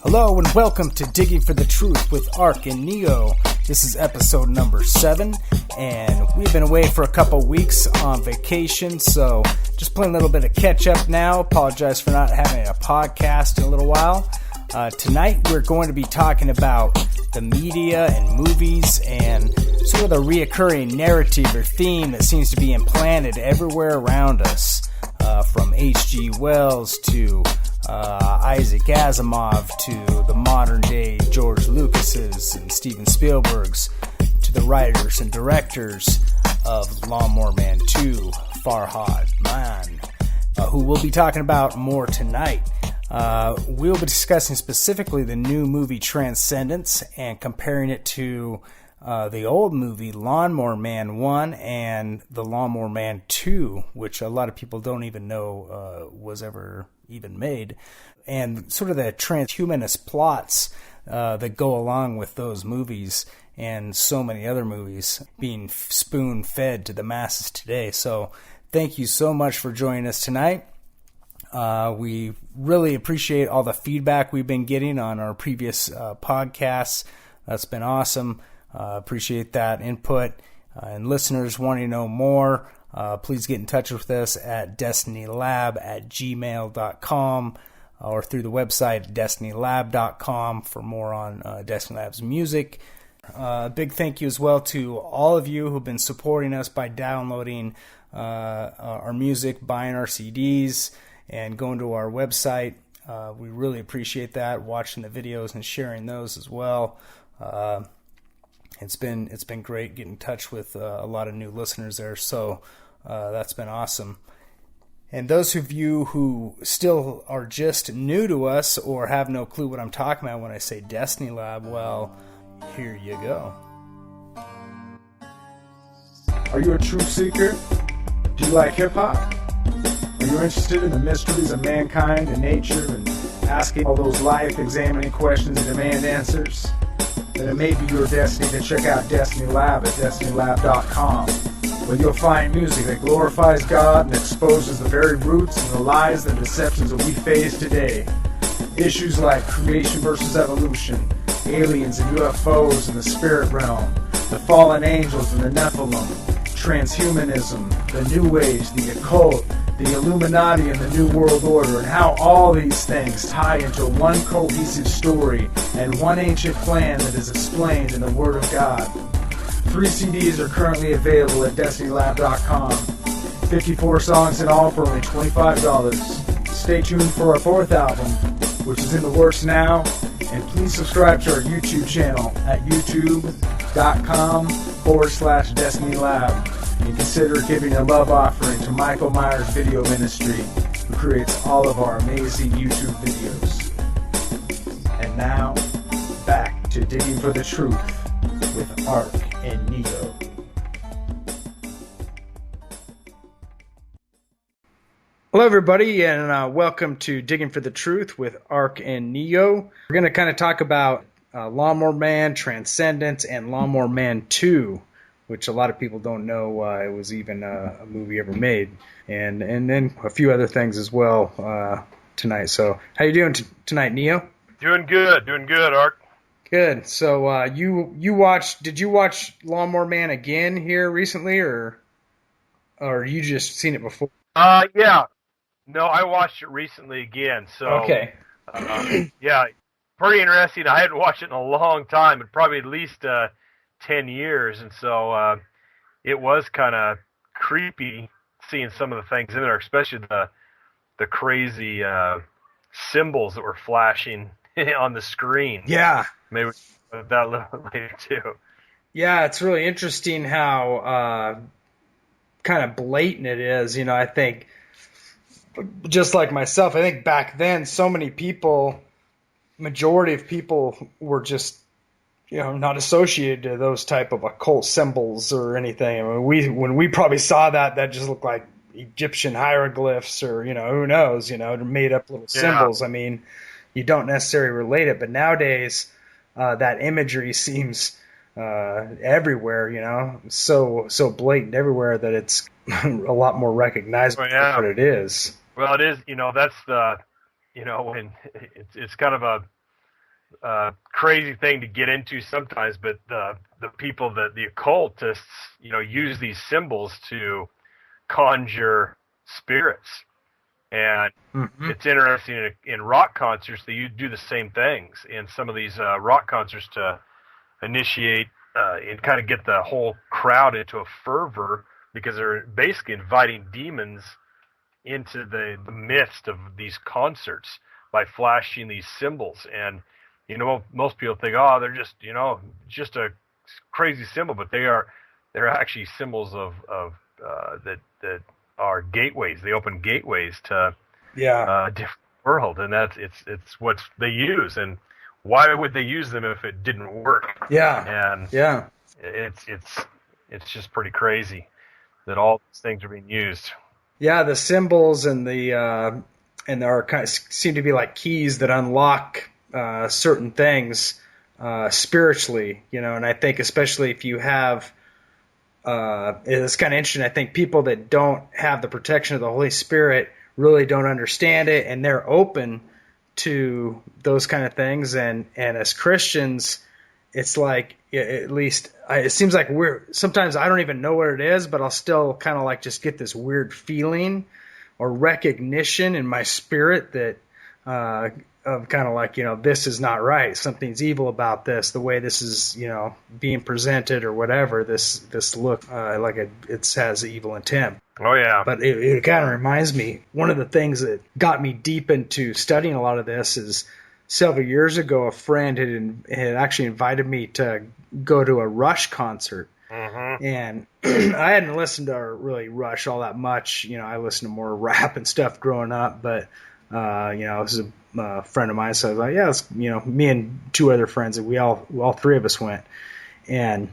Hello and welcome to Digging for the Truth with Ark and Neo. This is episode number 7, and we've been away for a couple weeks on vacation, so just playing a little bit of catch up now. Apologize for not having a podcast in a little while. Tonight we're going to be talking about the media and movies and sort of the reoccurring narrative or theme that seems to be implanted everywhere around us, from H.G. Wells to Isaac Asimov to the modern day George Lucas's and Steven Spielberg's to the writers and directors of Lawnmower Man 2, Farhad Mann, who we'll be talking about more tonight. We'll be discussing specifically the new movie Transcendence and comparing it to the old movie Lawnmower Man 1 and the Lawnmower Man 2, which a lot of people don't even know was ever even made, and sort of the transhumanist plots that go along with those movies and so many other movies being spoon-fed to the masses today. So thank you so much for joining us tonight. We really appreciate all the feedback we've been getting on our previous podcasts. That's been awesome. Appreciate that input. And listeners wanting to know more, please get in touch with us at destinylab@gmail.com or through the website destinylab.com for more on Destiny Lab's music. Big thank you as well to all of you who've been supporting us by downloading our music, buying our CDs, and going to our website. We really appreciate that, watching the videos and sharing those as well. It's been great getting in touch with a lot of new listeners there, so that's been awesome. And those of you who still are just new to us or have no clue what I'm talking about when I say Destiny Lab, well, here you go. Are you a truth seeker? Do you like hip-hop? Are you interested in the mysteries of mankind and nature and asking all those life-examining questions and demand answers? Then it may be your destiny to check out Destiny Lab at destinylab.com, where you'll find music that glorifies God and exposes the very roots and the lies and deceptions that we face today. Issues like creation versus evolution, aliens and UFOs in the spirit realm, the fallen angels and the Nephilim, transhumanism, the New Age, the occult, the Illuminati and the New World Order, and how all these things tie into one cohesive story and one ancient plan that is explained in the Word of God. 3 CDs are currently available at DestinyLab.com. 54 songs in all for only $25. Stay tuned for our 4th album, which is in the works now, and please subscribe to our YouTube channel at youtube.com/DestinyLab. And consider giving a love offering to Michael Myers Video Ministry, who creates all of our amazing YouTube videos. And now, back to Digging for the Truth with Ark and Neo. Hello everybody, and welcome to Digging for the Truth with Ark and Neo. We're going to kind of talk about Lawnmower Man, Transcendence, and Lawnmower Man 2. Which a lot of people don't know it was even a movie ever made, and then a few other things as well tonight. So, how you doing tonight, Neo? Doing good, Ark. Good. So, you watched? Did you watch Lawnmower Man again here recently, or you just seen it before? Yeah. No, I watched it recently again. So, okay. Yeah, pretty interesting. I hadn't watched it in a long time, but probably at least 10 years, and so it was kind of creepy seeing some of the things in there, especially the crazy symbols that were flashing on the screen. Yeah. Maybe that a little bit later too. Yeah, it's really interesting how kind of blatant it is. You know, I think, just like myself, I think back then so many people, majority of people were just, not associated to those type of occult symbols or anything. I mean, when we probably saw that just looked like Egyptian hieroglyphs or, who knows, made up little symbols. I mean, you don't necessarily relate it, but nowadays that imagery seems everywhere, so blatant everywhere that it's a lot more recognizable for what it is. Well, it is, that's the, when it's kind of crazy thing to get into sometimes, but the people that the occultists, use these symbols to conjure spirits. And it's interesting in rock concerts that you do the same things in some of these rock concerts to initiate and kind of get the whole crowd into a fervor, because they're basically inviting demons into the midst of these concerts by flashing these symbols. And most people think, oh, they're just a crazy symbol, but they're actually symbols of that are gateways. They open gateways to a different world, and it's what they use. And why would they use them if it didn't work? It's just pretty crazy that all these things are being used. Yeah, the symbols and there are kind of seem to be like keys that unlock certain things spiritually, and I think especially if you have it's kind of interesting. I think people that don't have the protection of the Holy Spirit really don't understand it, and they're open to those kind of things. And as Christians, it's like, at least it seems like sometimes I don't even know what it is, but I'll still kind of like just get this weird feeling or recognition in my spirit that of kind of like, this is not right. Something's evil about this, the way this is, being presented or whatever. This look like it has evil intent. Oh, yeah. But it kind of reminds me, one of the things that got me deep into studying a lot of this is several years ago, a friend had actually invited me to go to a Rush concert. And I hadn't listened to really Rush all that much. I listened to more rap and stuff growing up, but this is a friend of mine, so I was like, yeah, it's, me and two other friends, and we all three of us went. And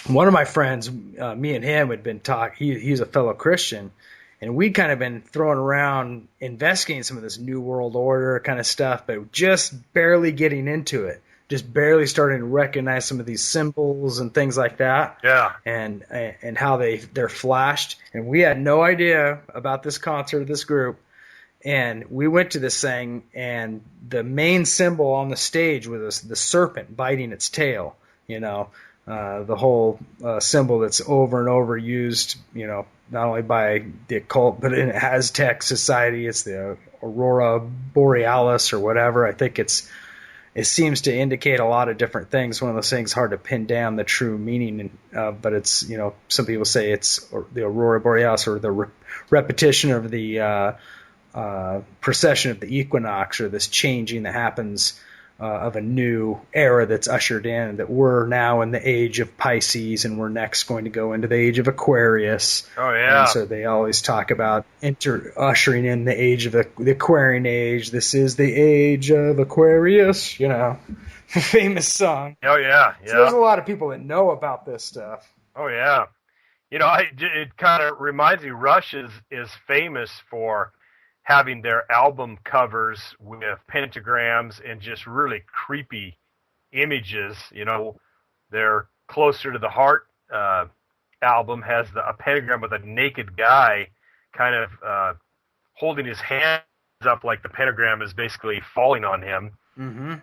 one of my friends, me and him had been talking. He's a fellow Christian, and we'd kind of been throwing around investigating some of this New World Order kind of stuff, but just barely getting into it. Just barely starting to recognize some of these symbols and things like that. Yeah. And how they're flashed. And we had no idea about this concert, this group. And we went to this thing, and the main symbol on the stage was the serpent biting its tail. The whole symbol that's over and over used, not only by the occult, but in Aztec society. It's the Aurora Borealis or whatever. I think it seems to indicate a lot of different things. One of those things hard to pin down the true meaning, but it's, some people say it's the Aurora Borealis, or the repetition of the precession of the equinox, or this changing that happens of a new era that's ushered in, that we're now in the age of Pisces, and we're next going to go into the age of Aquarius. Oh, yeah. And so they always talk about ushering in the age of the Aquarian age. This is the age of Aquarius, famous song. Oh, yeah. So there's a lot of people that know about this stuff. Oh, yeah. It kind of reminds me, Rush is famous for having their album covers with pentagrams and just really creepy images. Their Closer to the Heart album has a pentagram with a naked guy kind of holding his hands up like the pentagram is basically falling on him. And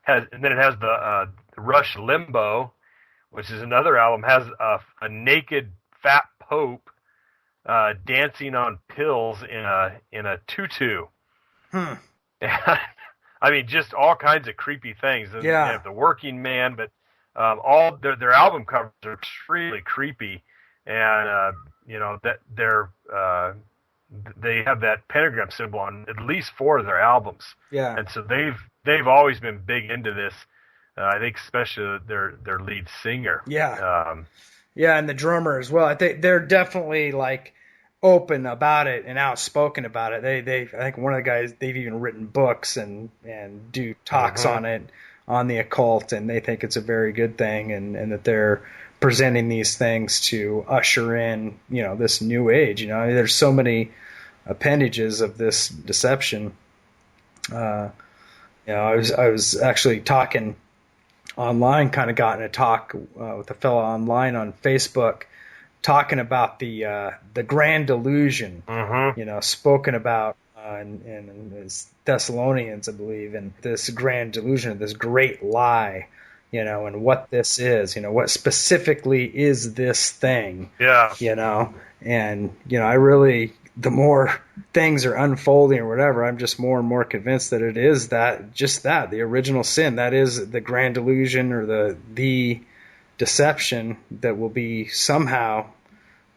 then it has the Rush Limbo, which is another album, has a naked fat pope dancing on pills in a tutu. I mean, just all kinds of creepy things. Yeah. You have the Working Man, but all their album covers are extremely creepy, and that they have that pentagram symbol on at least 4 of their albums. Yeah, and so they've always been big into this. I think especially their lead singer. Yeah. Yeah, and the drummer as well. I think they're definitely like open about it and outspoken about it. They I think one of the guys, they've even written books and do talks on it, on the occult, and they think it's a very good thing, and that they're presenting these things to usher in, this new age. There's so many appendages of this deception. I was actually talking online, kind of got in a talk with a fellow online on Facebook, talking about the grand delusion, spoken about and it's Thessalonians, I believe, and this grand delusion, this great lie, and what this is, what specifically is this thing, and, I really, the more things are unfolding or whatever, I'm just more and more convinced that it is the original sin, that is the grand delusion or the deception that will be somehow,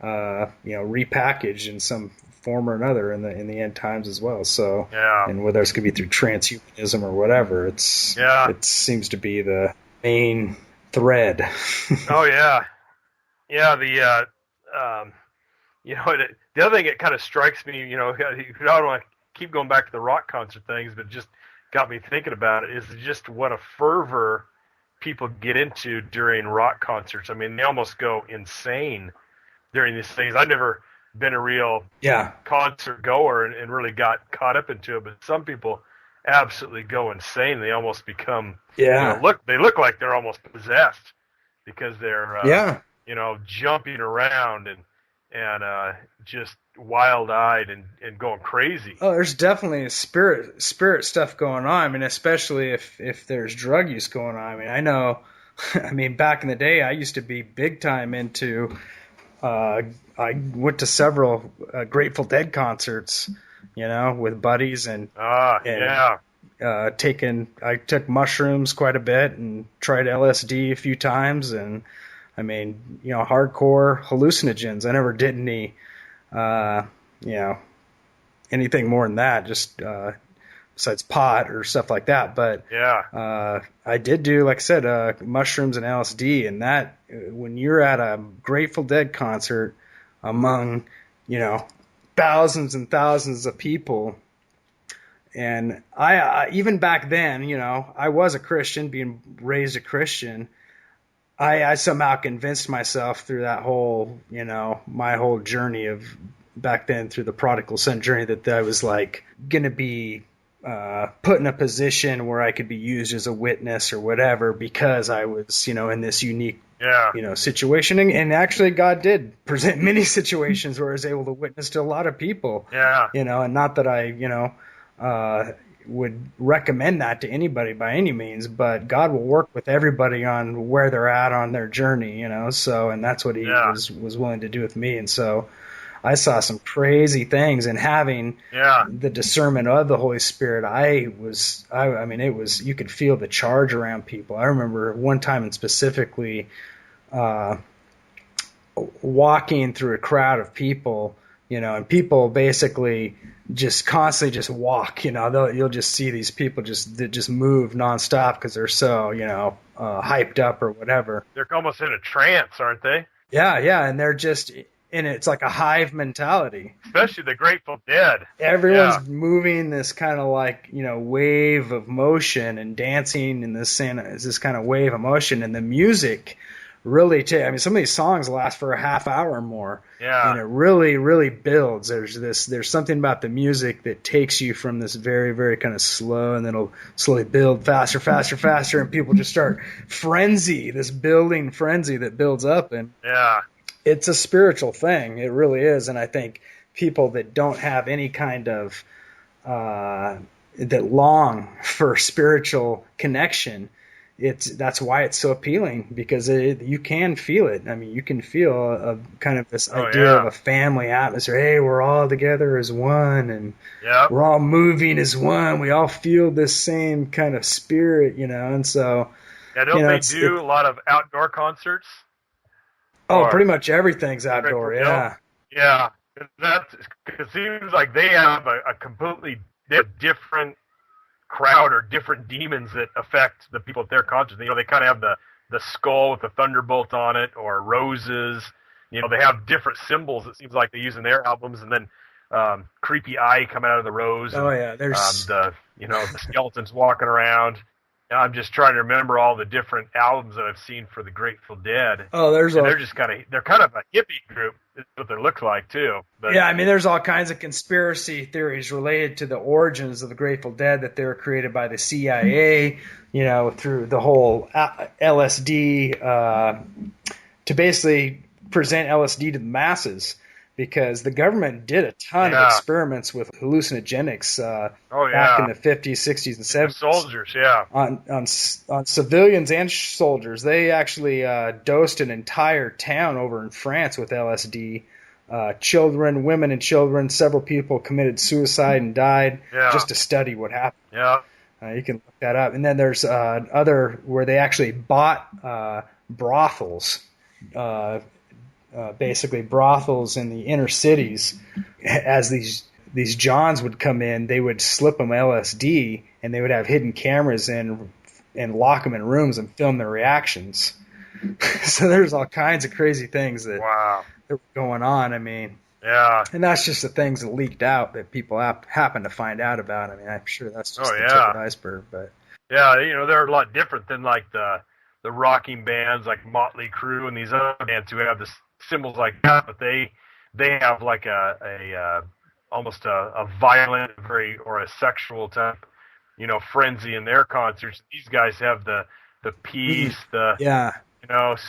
repackaged in some form or another in the end times as well. So, and whether it's going to be through transhumanism or whatever, it seems to be the main thread. Oh yeah, yeah. The other thing that kind of strikes me, I don't want to keep going back to the rock concert things, but just got me thinking about it, is just what a fervor people get into during rock concerts. I mean, they almost go insane during these things. I've never been a real concert goer and really got caught up into it, but some people absolutely go insane. They almost become, they look like they're almost possessed because they're, jumping around and just wild-eyed and going crazy. Oh, there's definitely a spirit stuff going on. I mean, especially if there's drug use going on. I mean, I know, back in the day, I used to be big time into, I went to several Grateful Dead concerts, with buddies I took mushrooms quite a bit and tried LSD a few times, and hardcore hallucinogens. I never did any, anything more than that, just besides pot or stuff like that. But I did do, like I said, mushrooms and LSD, and that when you're at a Grateful Dead concert among, thousands and thousands of people. And I even back then, I was a Christian, being raised a Christian. I somehow convinced myself through that whole, my whole journey of back then through the prodigal son journey that I was like going to be put in a position where I could be used as a witness or whatever because I was, in this unique, situation. And actually God did present many situations where I was able to witness to a lot of people, and not that I, would recommend that to anybody by any means, but God will work with everybody on where they're at on their journey, so, and that's what he was willing to do with me. And so I saw some crazy things, and having the discernment of the Holy Spirit, you could feel the charge around people. I remember one time and specifically, walking through a crowd of people, and people basically just constantly just walk, you'll just see these people that just move nonstop because they're so, hyped up or whatever. They're almost in a trance, aren't they? Yeah. And they're just in it. It's like a hive mentality. Especially the Grateful Dead. Everyone's moving this kind of like, wave of motion and dancing in this kind of wave of motion. And the music really some of these songs last for a half hour or more. Yeah. And it really, really builds. There's something about the music that takes you from this very, very kind of slow, and then it'll slowly build faster, and people just start this building frenzy that builds up, and it's a spiritual thing. It really is. And I think people that don't have any kind of that long for spiritual connection, that's why it's so appealing, because you can feel it. You can feel a kind of this idea of a family atmosphere. Hey, we're all together as one, and we're all moving as one. We all feel this same kind of spirit, and so. Yeah, don't they do a lot of outdoor concerts? Oh, pretty much everything's outdoor. Yeah. Yeah, it seems like they have a completely different crowd or different demons that affect the people at their concerts. They kind of have the skull with the thunderbolt on it, or roses. They have different symbols, it seems like, they use in their albums, and then creepy eye coming out of the rose. Oh, yeah. There's the skeletons walking around. I'm just trying to remember all the different albums that I've seen for the Grateful Dead. Oh, they're kind of a hippie group, is what they look like too. But, there's all kinds of conspiracy theories related to the origins of the Grateful Dead, that they were created by the CIA, through the whole LSD, to basically present LSD to the masses. because the government did a ton of experiments with hallucinogenics back in the 50s, 60s, and 70s. Soldiers, on civilians and soldiers. They actually dosed an entire town over in France with LSD. Children, women and children, several people committed suicide and died just to study what happened. Yeah. You can look that up. And then there's other where they actually bought brothels, basically brothels in the inner cities. As these Johns would come in, they would slip them LSD, and they would have hidden cameras in and lock them in rooms and film their reactions. So there's all kinds of crazy things that were going on. I mean, and that's just the things that leaked out that people happen to find out about. I mean, I'm sure that's just the tip of the iceberg. But they're a lot different than like the rocking bands like Motley Crue and these other bands who have the symbols like that, but they have like a almost a violent or a sexual type frenzy in their concerts. These guys have the peace,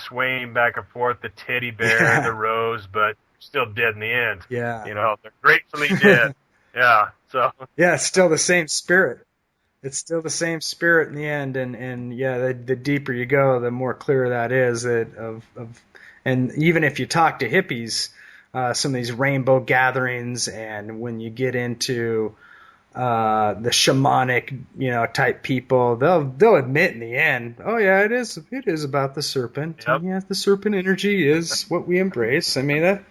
swaying back and forth, the teddy bear, the rose, but still dead in the end. They're gratefully dead. It's still the same spirit. It's still the same spirit in the end, and the deeper you go, the more clear that is. And even if you talk to hippies, some of these rainbow gatherings, and when you get into the shamanic, type people, they'll admit in the end, it is about the serpent. Yep. And the serpent energy is what we embrace. I mean,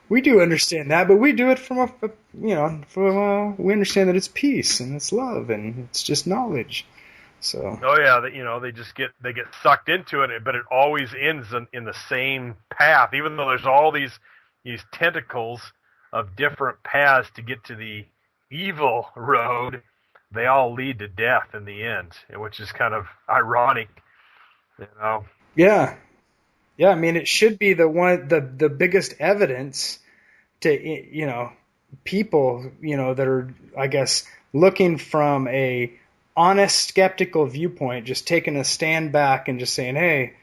we do understand that, but we do it from we understand that it's peace and it's love and it's just knowledge. So. They just get sucked into it, but it always ends in the same path, even though there's all these tentacles of different paths to get to the evil road. They all lead to death in the end, which is kind of ironic, Yeah. I mean, it should be the biggest evidence to people that are, I guess, looking from a honest, skeptical viewpoint, just taking a stand back and just saying, hey,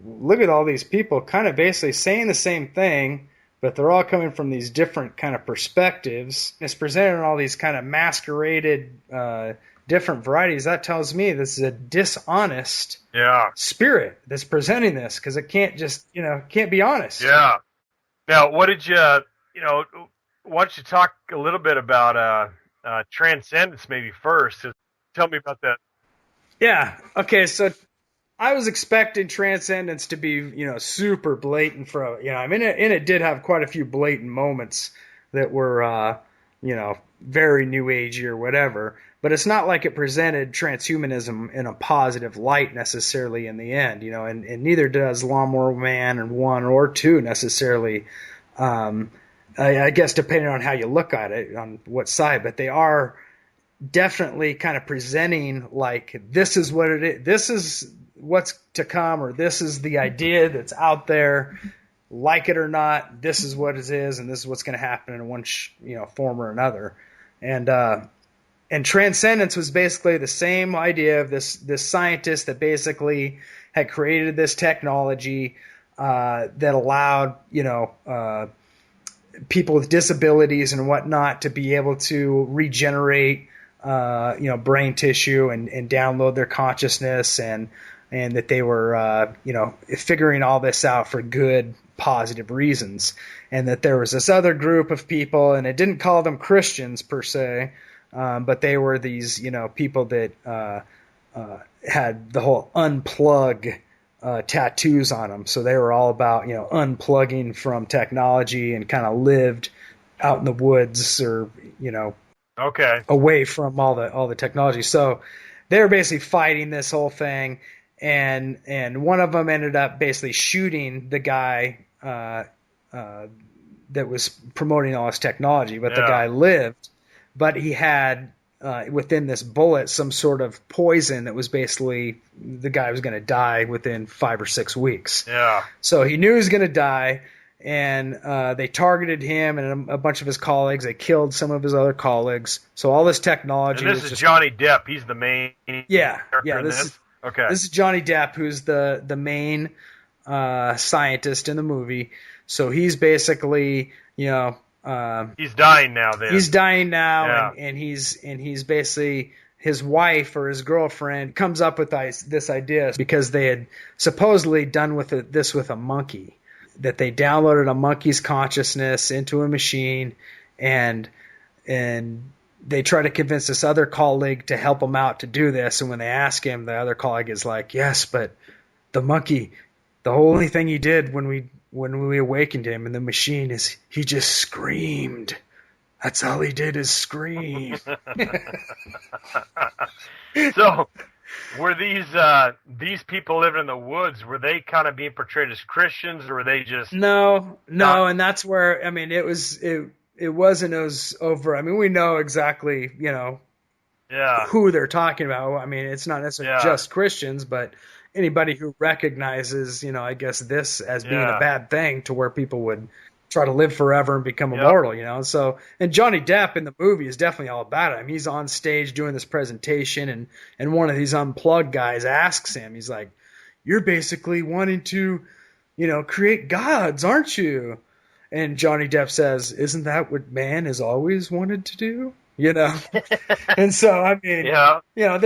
look at all these people kind of basically saying the same thing, but they're all coming from these different kind of perspectives. It's presented in all these kind of masqueraded different varieties. That tells me this is a dishonest spirit that's presenting this, because it can't just, can't be honest. Yeah. Now, what did why don't you talk a little bit about Transcendence maybe first? Tell me about that. Yeah. Okay. So I was expecting Transcendence to be, super blatant and it did have quite a few blatant moments that were, very new agey or whatever, but it's not like it presented transhumanism in a positive light necessarily in the end, and neither does Lawnmower Man and 1 or 2 necessarily. I guess depending on how you look at it, on what side, but they are definitely kind of presenting like this is what it is, this is what's to come, or this is the idea that's out there, like it or not, this is what it is, and this is what's going to happen in one form or another. And Transcendence was basically the same idea of this scientist that basically had created this technology that allowed people with disabilities and whatnot to be able to regenerate brain tissue and download their consciousness, and that they were figuring all this out for good, positive reasons, and that there was this other group of people, and it didn't call them Christians per se, but they were these people that had the whole unplug tattoos on them. So they were all about unplugging from technology and kind of lived out in the woods or away from all the technology. So they were basically fighting this whole thing, and one of them ended up basically shooting the guy that was promoting all this technology, but the guy lived, but he had within this bullet some sort of poison that was basically the guy was going to die within 5 or 6 weeks. Yeah. So he knew he was going to die, and they targeted him and a bunch of his colleagues. They killed some of his other colleagues. So all this technology. And this is Johnny Depp. He's the main. Yeah. This is Johnny Depp, who's the main scientist in the movie. So he's basically He's dying now. Then he's dying now, Yeah. and he's basically, his wife or his girlfriend comes up with this idea because they had supposedly done this with a monkey, that they downloaded a monkey's consciousness into a machine, and they try to convince this other colleague to help him out to do this. And when they ask him, the other colleague is like, yes, but the monkey, the only thing he did when we awakened him in the machine is he just screamed. That's all he did is scream. So, were these people living in the woods, were they kind of being portrayed as Christians, or were they just No, and that's where, I mean, it wasn't as over. I mean, we know exactly, who they're talking about. I mean, it's not necessarily just Christians, but anybody who recognizes, I guess this as being a bad thing, to where people would try to live forever and become immortal, So, and Johnny Depp in the movie is definitely all about it. I mean, he's on stage doing this presentation, and one of these unplugged guys asks him, he's like, "You're basically wanting to, create gods, aren't you?" And Johnny Depp says, "Isn't that what man has always wanted to do?" And so, I mean, they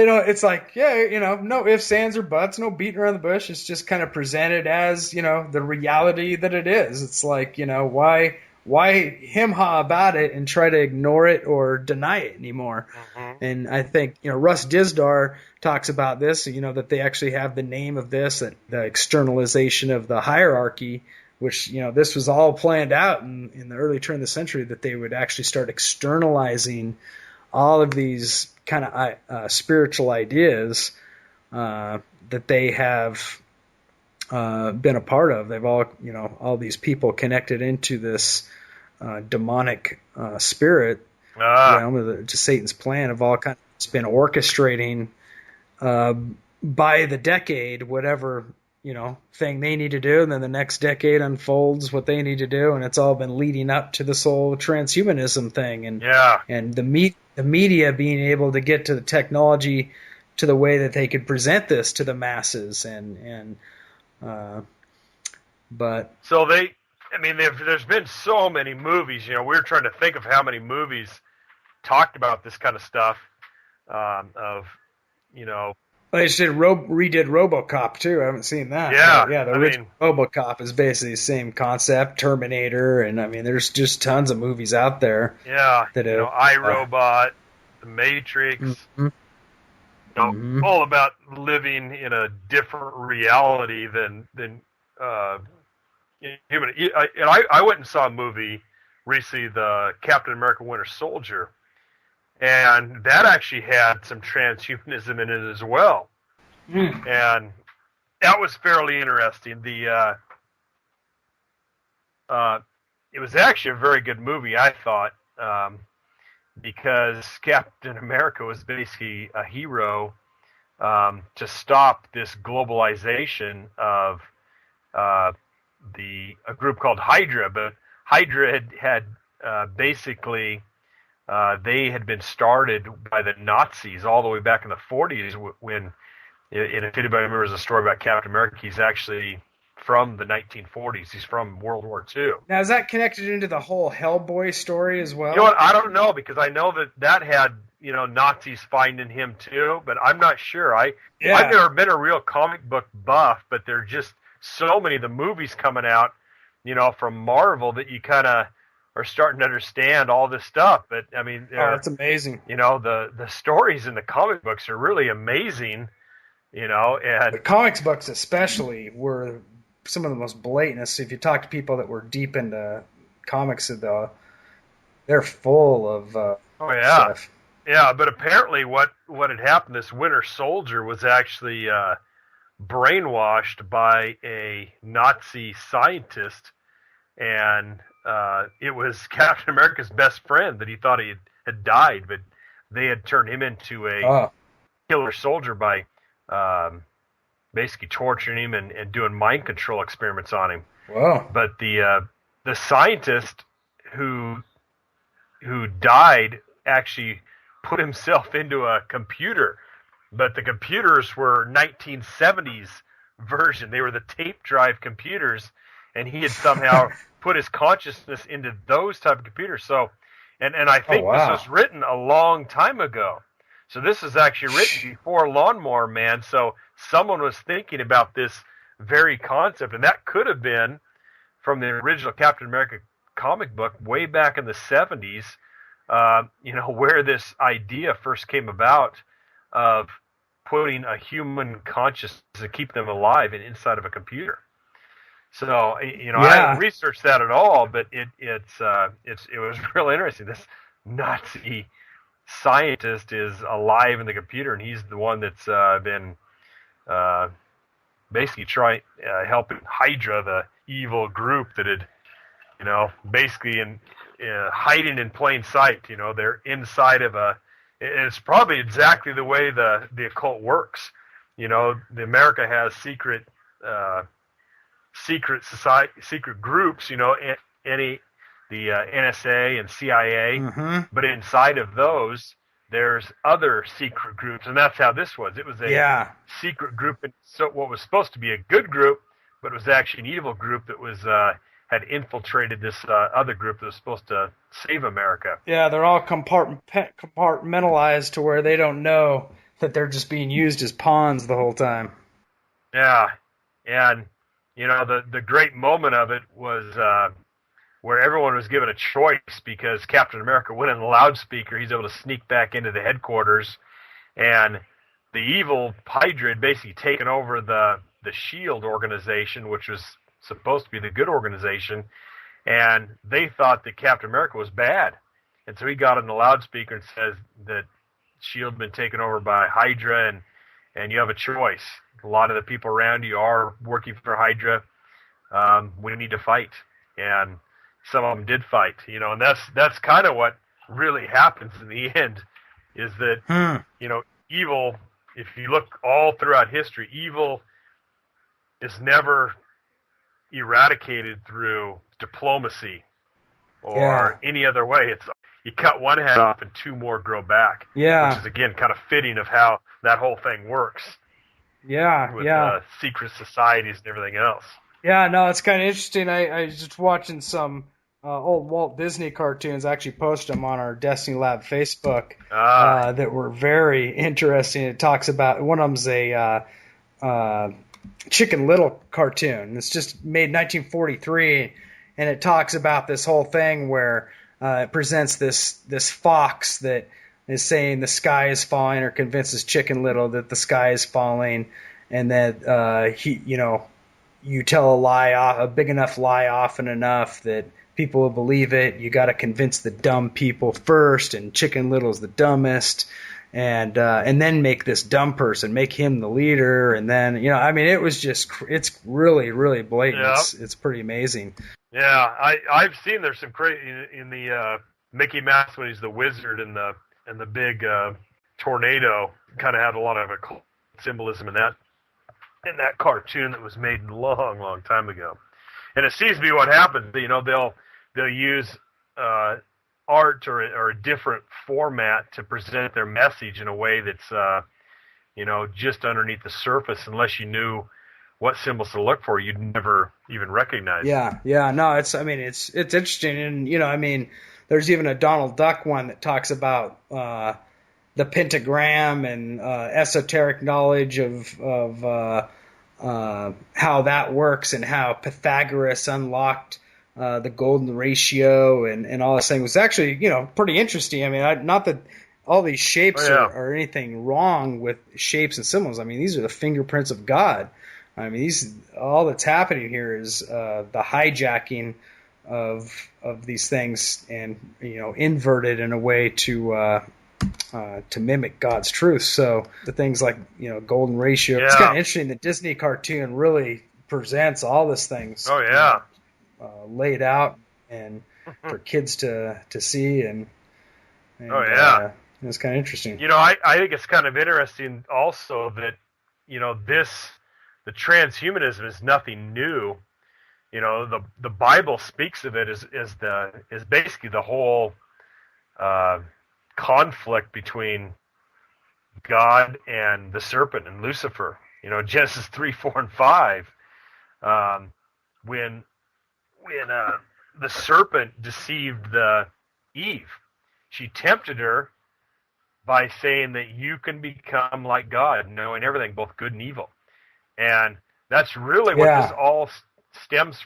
don't, it's like, no ifs, ands, or buts, no beating around the bush. It's just kind of presented as, the reality that it is. It's like, why him-ha about it and try to ignore it or deny it anymore? Mm-hmm. And I think, Russ Dizdar talks about this, that they actually have the name of this, the externalization of the hierarchy, which, this was all planned out in the early turn of the century, that they would actually start externalizing all of these kind of spiritual ideas that they have been a part of. They've all these people connected into this demonic spirit realm, to Satan's plan of all kinds. It's been orchestrating by the decade, whatever thing they need to do, and then the next decade unfolds what they need to do, and it's all been leading up to this whole transhumanism thing, and the media being able to get to the technology to the way that they could present this to the masses, but so there's been so many movies. We were trying to think of how many movies talked about this kind of stuff. They just redid RoboCop too. I haven't seen that. Yeah, the original RoboCop is basically the same concept. Terminator, and I mean, there's just tons of movies out there. Yeah, that iRobot, The Matrix. Mm-hmm. All about living in a different reality than human. I went and saw a movie recently, the Captain America: Winter Soldier. And that actually had some transhumanism in it as well. And that was fairly interesting. It was actually a very good movie, I thought, because Captain America was basically a hero to stop this globalization of a group called Hydra. But Hydra had basically... they had been started by the Nazis all the way back in the 40s when, and if anybody remembers the story about Captain America, he's actually from the 1940s. He's from World War II. Now, is that connected into the whole Hellboy story as well? You know what? I don't know, because I know that had, Nazis finding him too, but I'm not sure. I've never been a real comic book buff, but there are just so many of the movies coming out, from Marvel, that you kind of are starting to understand all this stuff. But I mean, that's amazing. The stories in the comic books are really amazing. And the comics books especially were some of the most blatant. If you talk to people that were deep into comics, they're full of stuff. Yeah, but apparently what had happened, this Winter Soldier was actually brainwashed by a Nazi scientist, and it was Captain America's best friend that he thought he had died, but they had turned him into a killer soldier by basically torturing him and doing mind control experiments on him. Wow! But the scientist who died actually put himself into a computer, but the computers were 1970s version. They were the tape drive computers. and he had somehow put his consciousness into those type of computers. So, and I think this was written a long time ago. So this is actually written before Lawnmower Man. So someone was thinking about this very concept, and that could have been from the original Captain America comic book way back in the 70s, where this idea first came about of putting a human consciousness to keep them alive and inside of a computer. So, I haven't researched that at all, but it was real interesting. This Nazi scientist is alive in the computer, and he's the one that's been basically helping Hydra, the evil group that had, basically hiding in plain sight. They're inside of it's probably exactly the way the occult works. The America has secret society, secret groups. The NSA and CIA, but inside of those, there's other secret groups, and that's how this was. It was a secret group, and so what was supposed to be a good group, but it was actually an evil group that was had infiltrated this other group that was supposed to save America. Yeah, they're all compartmentalized to where they don't know that they're just being used as pawns the whole time. Yeah, and the great moment of it was where everyone was given a choice, because Captain America went in the loudspeaker. He's able to sneak back into the headquarters, and the evil Hydra had basically taken over the SHIELD organization, which was supposed to be the good organization, and they thought that Captain America was bad. And so he got on the loudspeaker and says that SHIELD had been taken over by Hydra, and you have a choice. A lot of the people around you are working for Hydra. We need to fight. And some of them did fight, and that's kind of what really happens in the end, is that, evil, if you look all throughout history, evil is never eradicated through diplomacy or any other way. It's you cut one head off and two more grow back. Yeah. Which is, again, kind of fitting of how that whole thing works. Yeah, with secret societies and everything else. Yeah, no, it's kind of interesting. I was just watching some old Walt Disney cartoons. I actually posted them on our Destiny Lab Facebook that were very interesting. It talks about, one of them's a Chicken Little cartoon. It's just made in 1943, and it talks about this whole thing where it presents this fox that is saying the sky is falling, or convinces Chicken Little that the sky is falling, and that you tell a lie, a big enough lie often enough that people will believe it. You got to convince the dumb people first, and Chicken Little's the dumbest, and then make this dumb person, make him the leader, and then it was just, it's really, really blatant. Yep. It's pretty amazing. Yeah, I've seen there's some crazy in the Mickey Mouse when he's the wizard and the big tornado, kind of had a lot of occult symbolism in that cartoon that was made a long, long time ago. And it seems to be what happens. They'll use art or a different format to present their message in a way that's just underneath the surface. Unless you knew what symbols to look for, you'd never even recognize. Yeah, no, it's interesting, and there's even a Donald Duck one that talks about the pentagram and esoteric knowledge of how that works, and how Pythagoras unlocked the golden ratio and all this thing. It was actually pretty interesting. Not that all these shapes are anything wrong with shapes and symbols. These are the fingerprints of God. All that's happening here is the hijacking of these things, and inverted in a way to mimic God's truth. So the things like golden ratio. It's kind of interesting. The Disney cartoon really presents all these things. Oh yeah, laid out and for kids to see, and it's kind of interesting. I think it's kind of interesting also that the transhumanism is nothing new. The Bible speaks of it as basically the whole conflict between God and the serpent and Lucifer. Genesis 3, 4, and 5. When when the serpent deceived Eve. She tempted her by saying that you can become like God, knowing everything, both good and evil. And that's really what this all stems.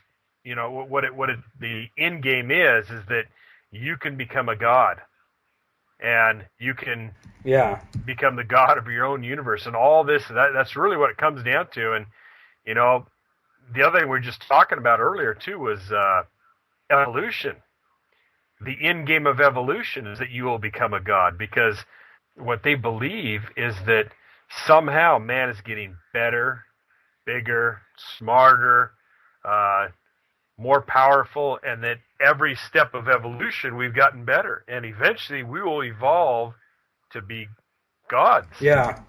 The end game is that you can become a god, and you can become the god of your own universe, and all this. That's really what it comes down to. And the other thing we were just talking about earlier too was evolution. The end game of evolution is that you will become a god, because what they believe is that somehow man is getting better, bigger, smarter, more powerful, and that every step of evolution we've gotten better, and eventually we will evolve to be gods. Yeah.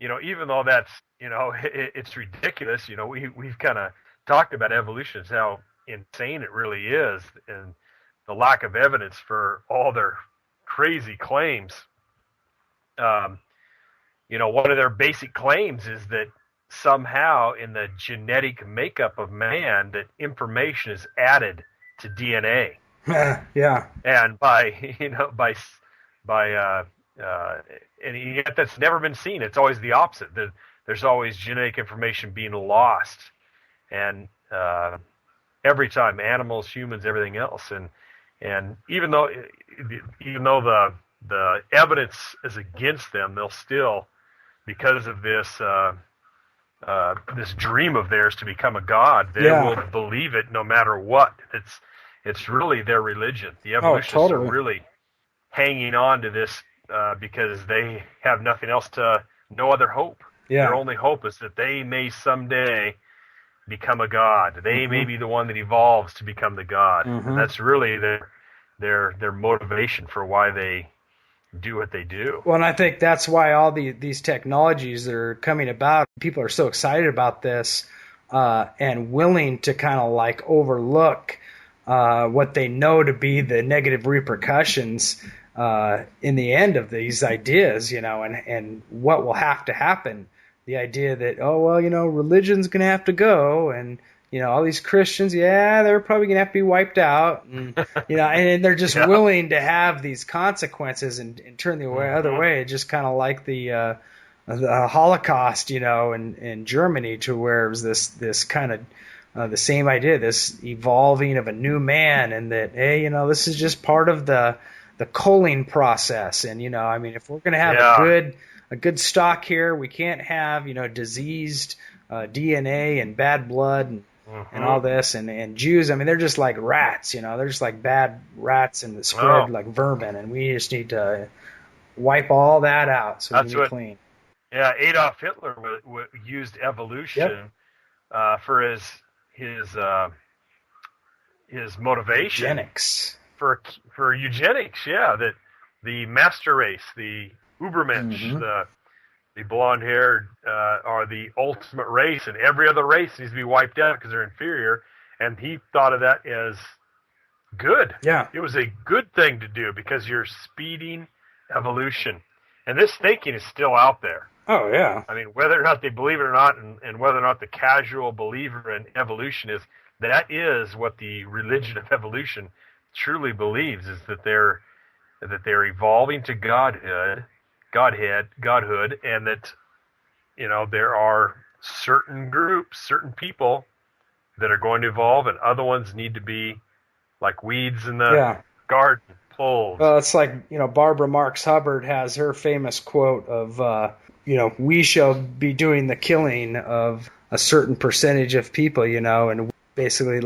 Even though that's, it's ridiculous. We've kind of talked about evolution, how insane it really is, and the lack of evidence for all their crazy claims. One of their basic claims is that somehow in the genetic makeup of man that information is added to DNA. Yeah. And and yet that's never been seen. It's always the opposite. There's always genetic information being lost. And every time, animals, humans, everything else. And even though the evidence is against them, they'll still, because of this this dream of theirs to become a god, they will believe it no matter what. It's really their religion. The evolutionists are really hanging on to this because they have nothing else no other hope. Yeah. Their only hope is that they may someday become a god. They may be the one that evolves to become the god. And that's really their motivation for why they do what they do. Well, and I think that's why all these technologies that are coming about, people are so excited about this and willing to kind of like overlook what they know to be the negative repercussions in the end of these ideas, and what will have to happen. The idea that, religion's going to have to go, and all these Christians, they're probably going to have to be wiped out. And, and they're just willing to have these consequences and turn the other way, just kind of like the Holocaust, in Germany, to where it was this kind of the same idea, this evolving of a new man, and that, hey, this is just part of the culling process. And, if we're going to have a good stock here, we can't have, diseased DNA and bad blood and all this, and Jews, they're just like rats, they're just like bad rats and spread like vermin, and we just need to wipe all that out so we can be clean. Yeah, Adolf Hitler used evolution for his motivation. Eugenics. For eugenics, that the master race, the Ubermensch, the blonde-haired are the ultimate race, and every other race needs to be wiped out because they're inferior. And he thought of that as good. Yeah, it was a good thing to do because you're speeding evolution. And this thinking is still out there. Oh yeah. Whether or not they believe it or not, and whether or not the casual believer in evolution that is what the religion of evolution truly believes, is that they're evolving to godhood, and that there are certain groups, certain people that are going to evolve, and other ones need to be like weeds in the garden, pulled. Well, it's like Barbara Marx Hubbard has her famous quote of we shall be doing the killing of a certain percentage of people, and basically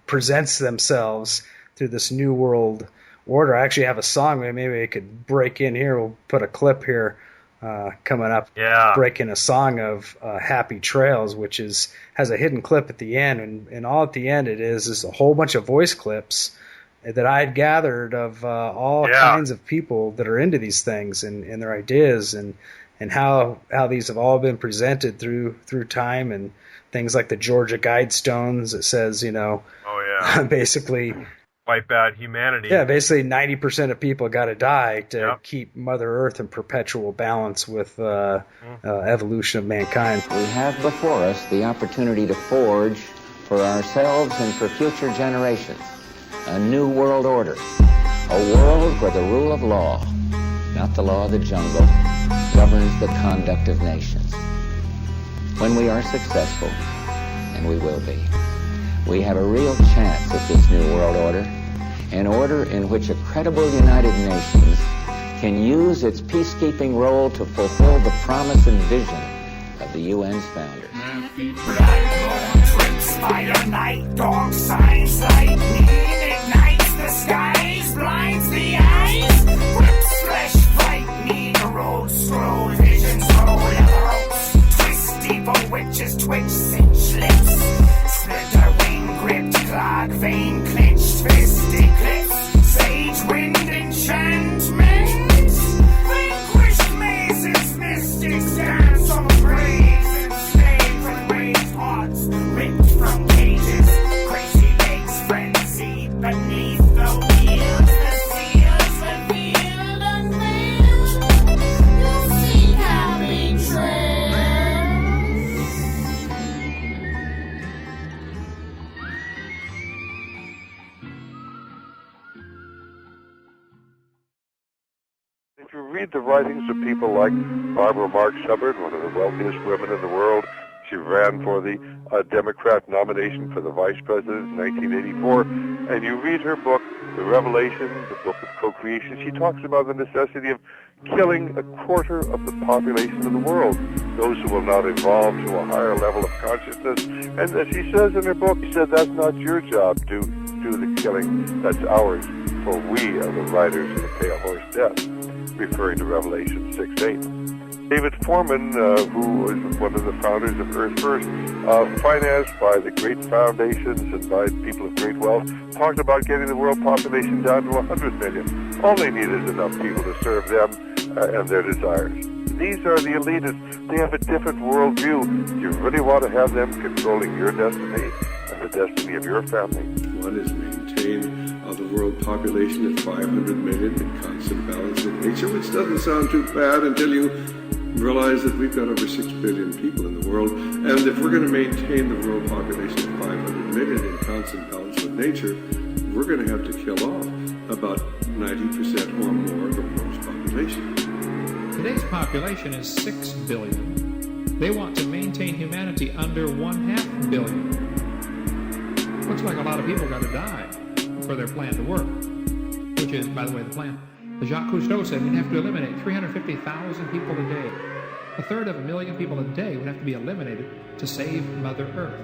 presents themselves through this new world order. I actually have a song. Maybe I could break in here. We'll put a clip here coming up. Yeah. Breaking a song of Happy Trails, which has a hidden clip at the end. And all at the end it is a whole bunch of voice clips that I had gathered of all kinds of people that are into these things and their ideas and how these have all been presented through time, and things like the Georgia Guidestones that says, basically wipe out humanity. Yeah, basically 90% of people got to die to keep Mother Earth in perpetual balance with evolution of mankind. We have before us the opportunity to forge for ourselves and for future generations, a new world order, a world where the rule of law, not the law of the jungle, governs the conduct of nations. When we are successful, and we will be, we have a real chance at this new world order, an order in which a credible United Nations can use its peacekeeping role to fulfill the promise and vision of the UN's founders. Fire, night, dog signs, lightning ignites the skies, blinds the eyes, rips flesh, frightening, the road slow, visions slow, leather oaks, twist, evil witches, twitch, cinch lips, splitter wing, gripped, clog, vein, clenched, fist, eclipse, sage, wind, enchantment, vanquished mazes, mystics, dance on graves, enslaved and raised hearts, ripped from cages, crazy legs, frenzy beneath the wheels, the seals revealed unveiled, you'll see happy trails. If you read the writings of people like Barbara Mark Hubbard, one of the wealthiest women in the world, she ran for the Democrat nomination for the vice president in 1984, and you read her book, The Revelation, the book of co-creation, she talks about the necessity of killing a quarter of the population of the world, those who will not evolve to a higher level of consciousness. And as she says in her book, she said, that's not your job to do the killing, that's ours, for we are the riders of the pale horse death, referring to Revelation 6:8. David Foreman, who was one of the founders of Earth First, financed by the great foundations and by people of great wealth, talked about getting the world population down to 100 million. All they need is enough people to serve them and their desires. These are the elitists. They have a different worldview. Do you really want to have them controlling your destiny and the destiny of your family? One is maintain the world population at 500 million in constant balance with nature, which doesn't sound too bad until you realize that we've got over 6 billion people in the world, and if we're going to maintain the world population at 500 million in constant balance with nature, we're going to have to kill off about 90% or more of the world's population. Today's population is 6 billion. They want to maintain humanity under 1/2 billion. Looks like a lot of people got to die for their plan to work, which is, by the way, the plan. Jacques Cousteau said we'd have to eliminate 350,000 people a day. 1/3 of a million people a day would have to be eliminated to save Mother Earth.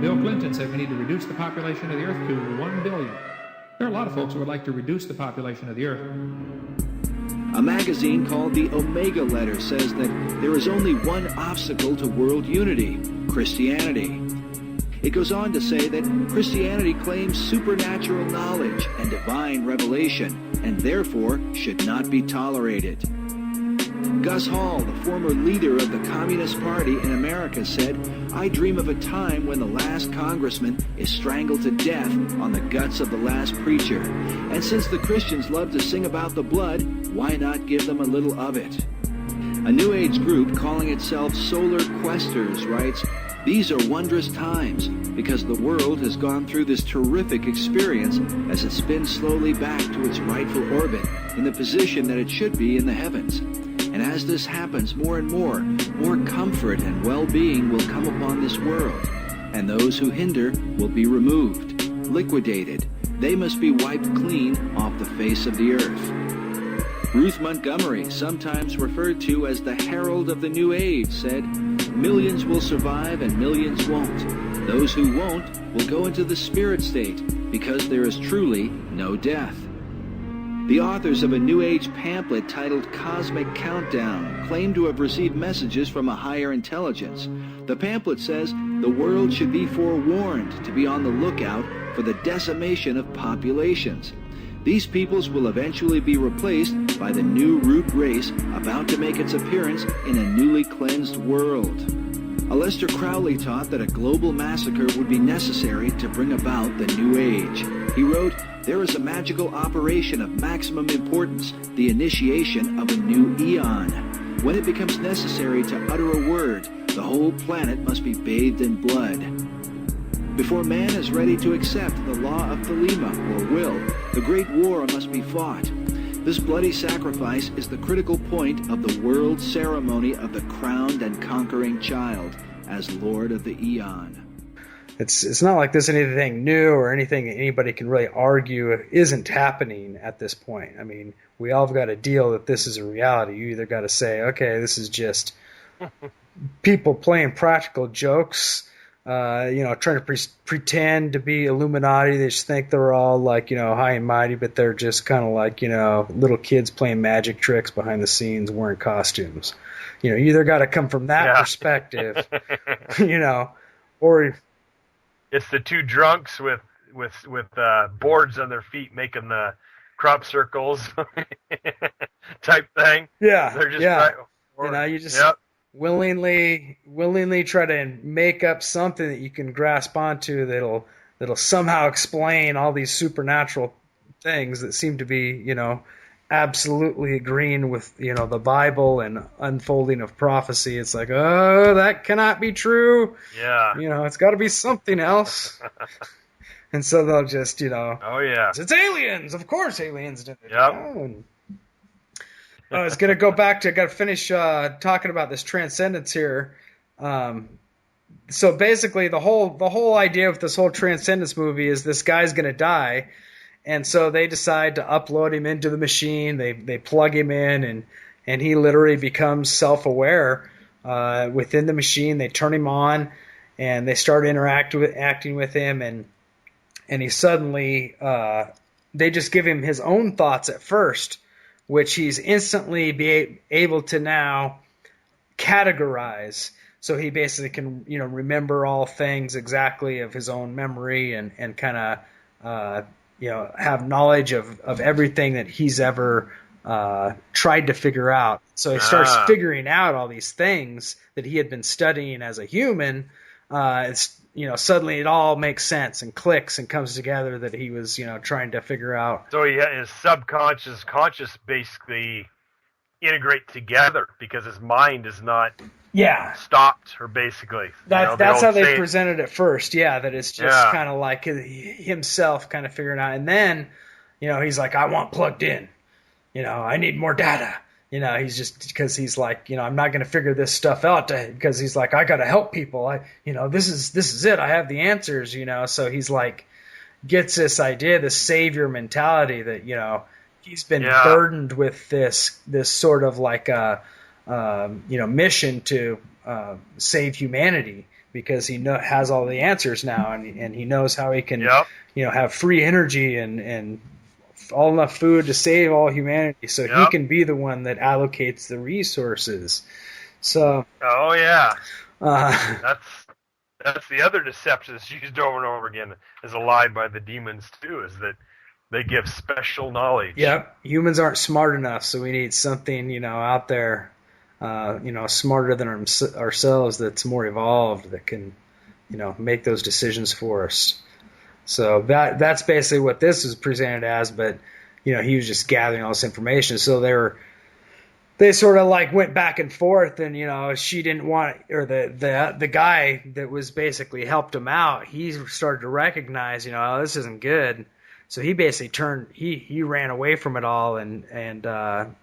Bill Clinton said we need to reduce the population of the Earth to 1 billion. There are a lot of folks who would like to reduce the population of the Earth. A magazine called the Omega Letter says that there is only one obstacle to world unity: Christianity. It goes on to say that Christianity claims supernatural knowledge and divine revelation, and therefore should not be tolerated. Gus Hall, the former leader of the Communist Party in America, said, "I dream of a time when the last congressman is strangled to death on the guts of the last preacher. And since the Christians love to sing about the blood, why not give them a little of it?" A New Age group calling itself Solar Questers writes, "These are wondrous times because the world has gone through this terrific experience as it spins slowly back to its rightful orbit in the position that it should be in the heavens. And as this happens more and more comfort and well-being will come upon this world, and those who hinder will be removed, liquidated. They must be wiped clean off the face of the earth." Ruth Montgomery, sometimes referred to as the herald of the New Age, said, "Millions will survive and millions won't. Those who won't will go into the spirit state because there is truly no death." The authors of a New Age pamphlet titled Cosmic Countdown claim to have received messages from a higher intelligence. The pamphlet says the world should be forewarned to be on the lookout for the decimation of populations. These peoples will eventually be replaced by the new root race about to make its appearance in a newly cleansed world. Aleister Crowley taught that a global massacre would be necessary to bring about the New Age. He wrote, "There is a magical operation of maximum importance, the initiation of a new eon. When it becomes necessary to utter a word, the whole planet must be bathed in blood." Before man is ready to accept the law of Thelema, or will, the great war must be fought. This bloody sacrifice is the critical point of the world ceremony of the crowned and conquering child as Lord of the Eon. It's not like this is anything new or anything anybody can really argue isn't happening at this point. I mean, we all have got to deal that this is a reality. You either got to say, okay, this is just people playing practical jokes, trying to pretend to be Illuminati. They just think they're all like, high and mighty, but they're just kind of like, little kids playing magic tricks behind the scenes wearing costumes. You either got to come from that perspective, or it's the two drunks with boards on their feet making the crop circles type thing. Yeah, they're just you just willingly try to make up something that you can grasp onto that'll somehow explain all these supernatural things that seem to be absolutely agreeing with the Bible and unfolding of prophecy. It's like, oh, that cannot be true. Yeah. It's got to be something else. And so they'll just oh yeah, it's aliens. Of course, aliens did it. Yep. I was gonna go back to. Got to finish talking about this Transcendence here. So basically, the whole idea of this whole Transcendence movie is this guy's gonna die. And so they decide to upload him into the machine. They plug him in, and he literally becomes self-aware within the machine. They turn him on, and they start acting with him, and he suddenly they just give him his own thoughts at first, which he's instantly able to now categorize. So he basically can remember all things exactly of his own memory and kind of have knowledge of everything that he's ever tried to figure out. So he starts figuring out all these things that he had been studying as a human. Suddenly it all makes sense and clicks and comes together that he was, trying to figure out. So his subconscious, conscious basically integrate together because his mind is not stopped, or basically. That's how they presented it first, that it's just kind of like himself kind of figuring out. And then, he's like, I want plugged in. I need more data. He's just, because he's like, I'm not going to figure this stuff out because he's like, I got to help people. This is it. I have the answers, so he's like, gets this idea, this savior mentality that, he's been burdened with this sort of like mission to save humanity because he has all the answers now, and he knows how he can have free energy and all enough food to save all humanity, so he can be the one that allocates the resources. So that's the other deception that's used over and over again as a lie by the demons too, is that they give special knowledge. Yep, humans aren't smart enough, so we need something out there smarter than ourselves, that's more evolved, that can make those decisions for us. So that's basically what this is presented as, but he was just gathering all this information. So they sort of like went back and forth, and she didn't want, or the guy that was basically helped him out, he started to recognize, oh, this isn't good. So he basically he ran away from it all, and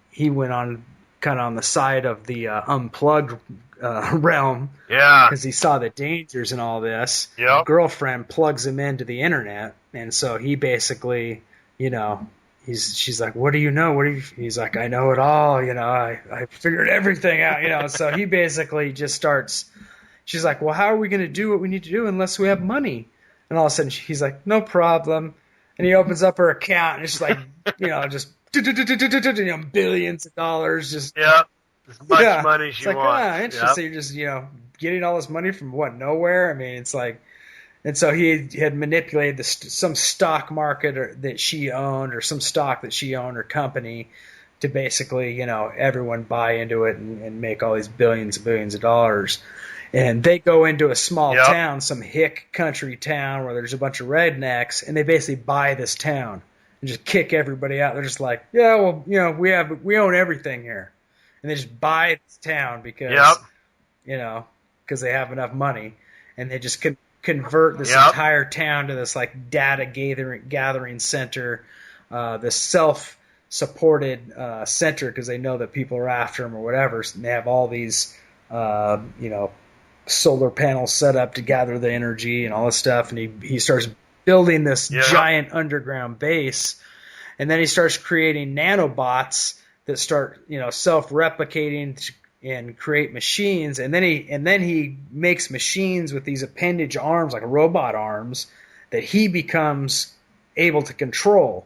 he went on kind of on the side of the unplugged realm, because he saw the dangers in all this. Girlfriend plugs him into the internet, and so he basically, she's like, what do you know? He's like, I know it all. I figured everything out. So he basically just starts. She's like, well, how are we going to do what we need to do unless we have money? And all of a sudden, he's like, no problem. And he opens up her account, and it's like, just billions of dollars, just as much money as you want. Interesting. You're just getting all this money from nowhere. I mean, it's like, and so he had manipulated some stock market that she owned, or some stock that she owned, or company, to basically everyone buy into it and make all these billions and billions of dollars. And they go into a small town, some hick country town where there's a bunch of rednecks, and they basically buy this town and just kick everybody out. They're just like, we own everything here, and they just buy this town because because they have enough money, and they just convert this Yep. entire town to this like data gathering center, this self-supported center, because they know that people are after them or whatever. So they have all these, solar panels set up to gather the energy and all this stuff. And he starts building this giant underground base, and then he starts creating nanobots that start, self-replicating and create machines, and then he makes machines with these appendage arms, like robot arms, that he becomes able to control.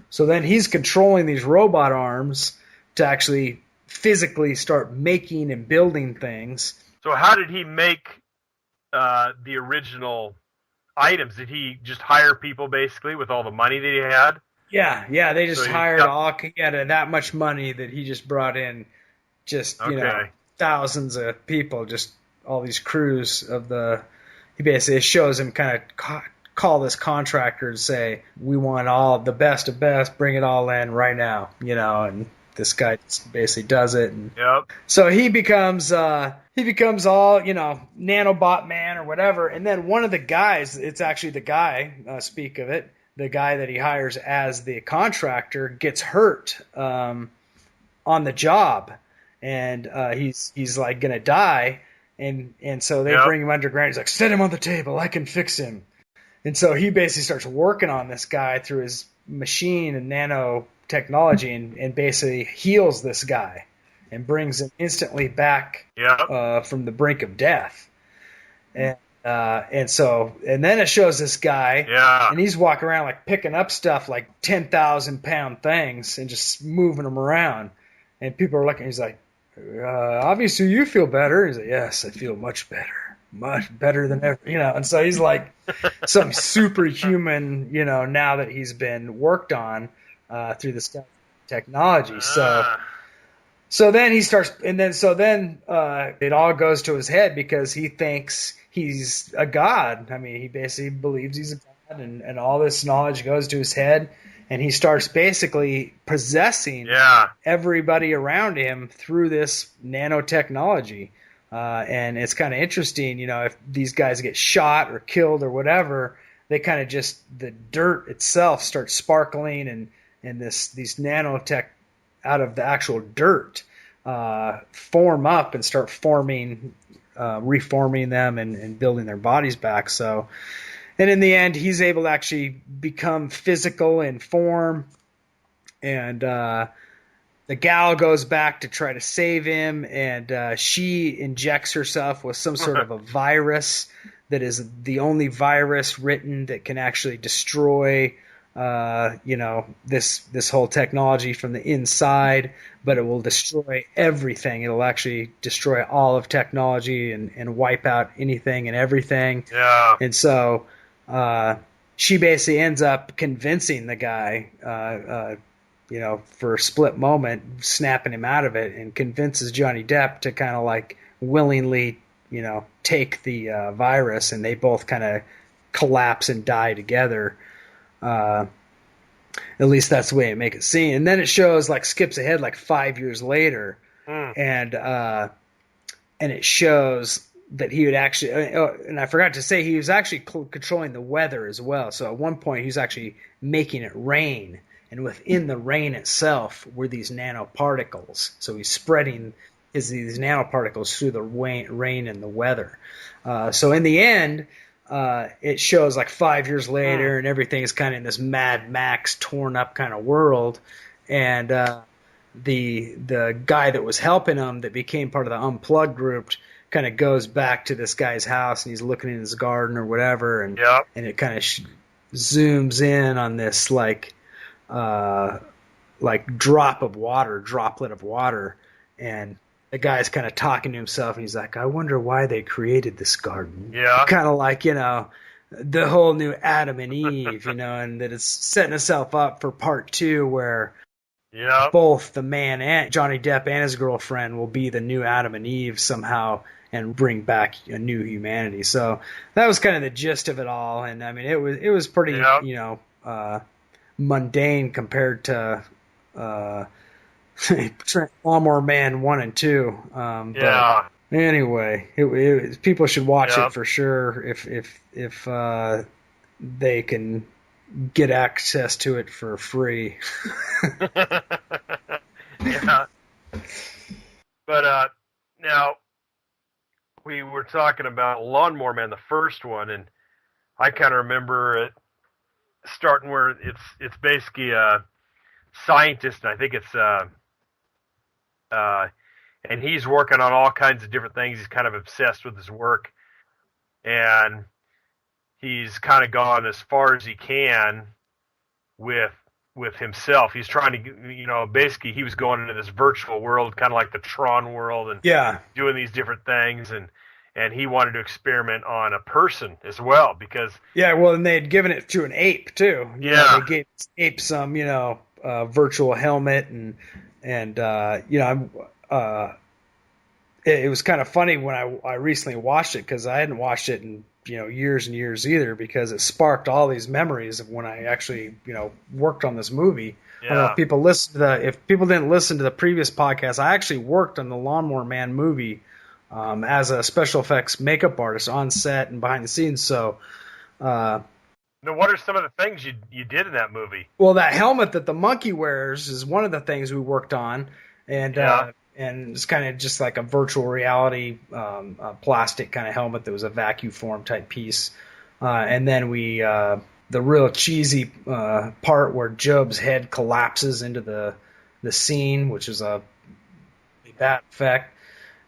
So then he's controlling these robot arms to actually physically start making and building things. So how did he make the original items? Did he just hire people basically with all the money that he had? Yeah, they just So he hired got- he had that much money that he just brought in, just thousands of people, just all these crews of he basically shows him kind of call this contractor and say, we want all the best of best, bring it all in right now, and this guy basically does it. And so he becomes all, nanobot man or whatever. And then one of the guys, it's actually the guy, speak of it, the guy that he hires as the contractor gets hurt on the job. And he's like gonna die, and so they bring him underground. He's like, set him on the table, I can fix him. And so he basically starts working on this guy through his machine and nanotechnology, and basically heals this guy and brings him instantly back from the brink of death. And then it shows this guy, and he's walking around like picking up stuff like 10,000-pound things and just moving them around. And people are looking. He's like, obviously you feel better. He's like, yes, I feel much better than ever. And so he's like some superhuman, now that he's been worked on through this technology. So then he starts, and then it all goes to his head because he thinks he's a god. I mean, he basically believes he's a god, and all this knowledge goes to his head. And he starts basically possessing everybody around him through this nanotechnology. And it's kind of interesting, if these guys get shot or killed or whatever, they kind of just, the dirt itself starts sparkling, and these nanotech out of the actual dirt form up and start reforming them and building their bodies back. So, and in the end, he's able to actually become physical in form, and the gal goes back to try to save him, and she injects herself with some sort of a virus that is the only virus written that can actually destroy, this whole technology from the inside, but it will destroy everything. It'll actually destroy all of technology and wipe out anything and everything. Yeah. And so she basically ends up convincing the guy, for a split moment, snapping him out of it, and convinces Johnny Depp to kind of like willingly, take the virus, and they both kind of collapse and die together. At least that's the way it makes it seem. And then it shows, like, skips ahead like 5 years later, and it shows that he would actually, and I forgot to say, he was actually controlling the weather as well. So at one point he was actually making it rain, and within the rain itself were these nanoparticles. So he's spreading these nanoparticles through the rain and the weather. So in the end, it shows like 5 years later, and everything is kind of in this Mad Max torn up kind of world. And the guy that was helping him, that became part of the Unplugged group, kind of goes back to this guy's house, and he's looking in his garden or whatever, and it kind of zooms in on this like droplet of water, and the guy's kind of talking to himself, and he's like, I wonder why they created this garden. Yeah. Kind of like, the whole new Adam and Eve, and that it's setting itself up for part 2, where both the man and Johnny Depp and his girlfriend will be the new Adam and Eve somehow, and bring back a new humanity. So that was kind of the gist of it all. And I mean, it was pretty, mundane compared to Lawnmower Man 1 and 2. But Anyway, people should watch it for sure if they can get access to it for free. Yeah. But now we were talking about Lawnmower Man, the first one, and I kind of remember it starting where it's basically a scientist, and I think it's and he's working on all kinds of different things. He's kind of obsessed with his work, and he's kind of gone as far as he can with himself. He's trying to, basically he was going into this virtual world, kind of like the Tron world, and doing these different things, and he wanted to experiment on a person as well, because and they had given it to an ape too. They gave ape some virtual helmet, and it was kind of funny when I recently watched it, because I hadn't watched it in years and years either, because it sparked all these memories of when I actually worked on this movie. I don't know if people didn't listen to the previous podcast, I actually worked on the Lawnmower Man movie as a special effects makeup artist on set and behind the scenes. So now, what are some of the things you did in that movie? Well, that helmet that the monkey wears is one of the things we worked on, and it's kind of just like a virtual reality plastic kind of helmet that was a vacuum form type piece. And then we the real cheesy part where Job's head collapses into the scene, which is a bad effect.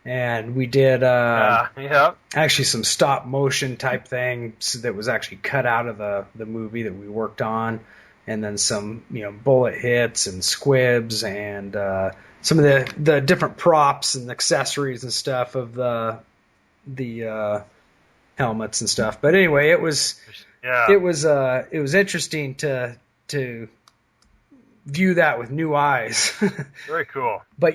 And we did actually some stop motion type thing that was actually cut out of the movie that we worked on, and then some bullet hits and squibs and some of the different props and accessories and stuff of the helmets and stuff. But anyway, it was interesting to view that with new eyes. Very cool. But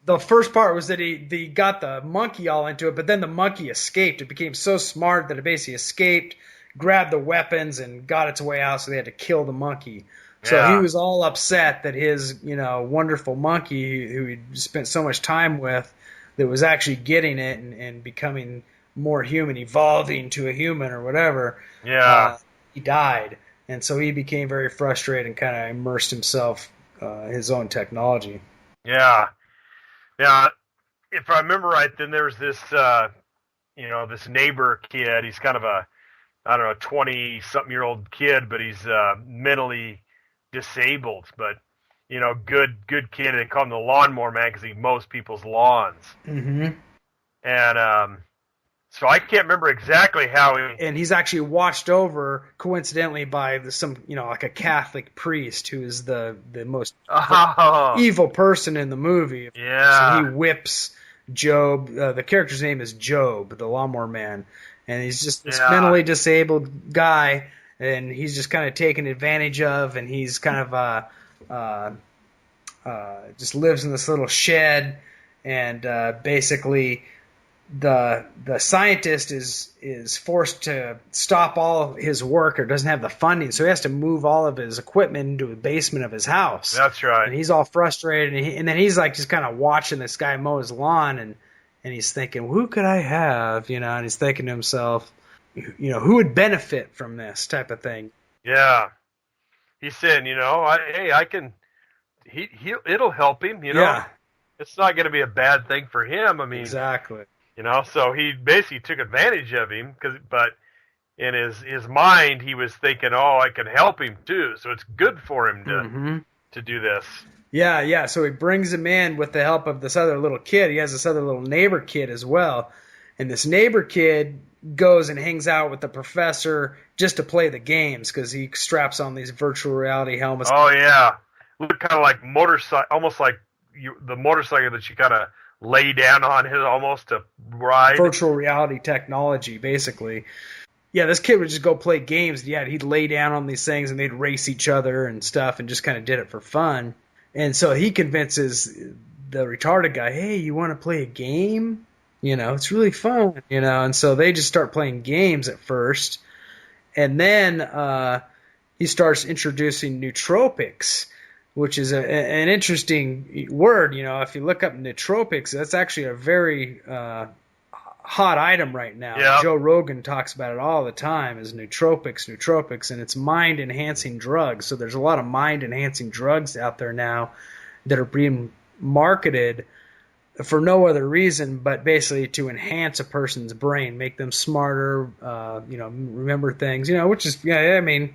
the first part was that he got the monkey all into it, but then the monkey escaped. It became so smart that it basically escaped, grabbed the weapons, and got its way out, so they had to kill the monkey. So he was all upset that his, wonderful monkey, who he'd spent so much time with, that was actually getting it and becoming more human, evolving to a human or whatever. He died. And so he became very frustrated and kind of immersed himself his own technology. Yeah. Now, if I remember right, then there's this, this neighbor kid. He's kind of a 20-something-year-old kid, but he's mentally disabled, but good kid. They call him the Lawnmower Man because he mows people's lawns. Mm-hmm. And so I can't remember exactly how he. And he's actually watched over, coincidentally, by like a Catholic priest who is the most evil person in the movie. Yeah. So he whips Job. The character's name is Job, the Lawnmower Man, and he's just this mentally disabled guy. And he's just kind of taken advantage of, and he's kind of just lives in this little shed, and basically the scientist is forced to stop all his work, or doesn't have the funding, so he has to move all of his equipment into the basement of his house. That's right. And he's all frustrated, and then he's like just kind of watching this guy mow his lawn, and he's thinking, who could I have, and he's thinking to himself, who would benefit from this type of thing? Yeah. He's saying, I can, it'll help him, Yeah. It's not going to be a bad thing for him. I mean, exactly. So he basically took advantage of him, but in his mind, he was thinking, I can help him too. So it's good for him to do this. Yeah. So he brings him in with the help of this other little kid. He has this other little neighbor kid as well. And this neighbor kid goes and hangs out with the professor just to play the games, because he straps on these virtual reality helmets. Oh, yeah. Look kind of like motorcycle, almost like the motorcycle that you kind of lay down on almost to ride. Virtual reality technology, basically. Yeah, this kid would just go play games. Yeah, he'd lay down on these things, and they'd race each other and stuff, and just kind of did it for fun. And so he convinces the retarded guy, hey, you want to play a game? It's really fun, and so they just start playing games at first. And then he starts introducing nootropics, which is an interesting word. If you look up nootropics, that's actually a very hot item right now. Yeah. Joe Rogan talks about it all the time, is nootropics, and it's mind-enhancing drugs. So there's a lot of mind-enhancing drugs out there now that are being marketed for no other reason but basically to enhance a person's brain, make them smarter, remember things, which is, that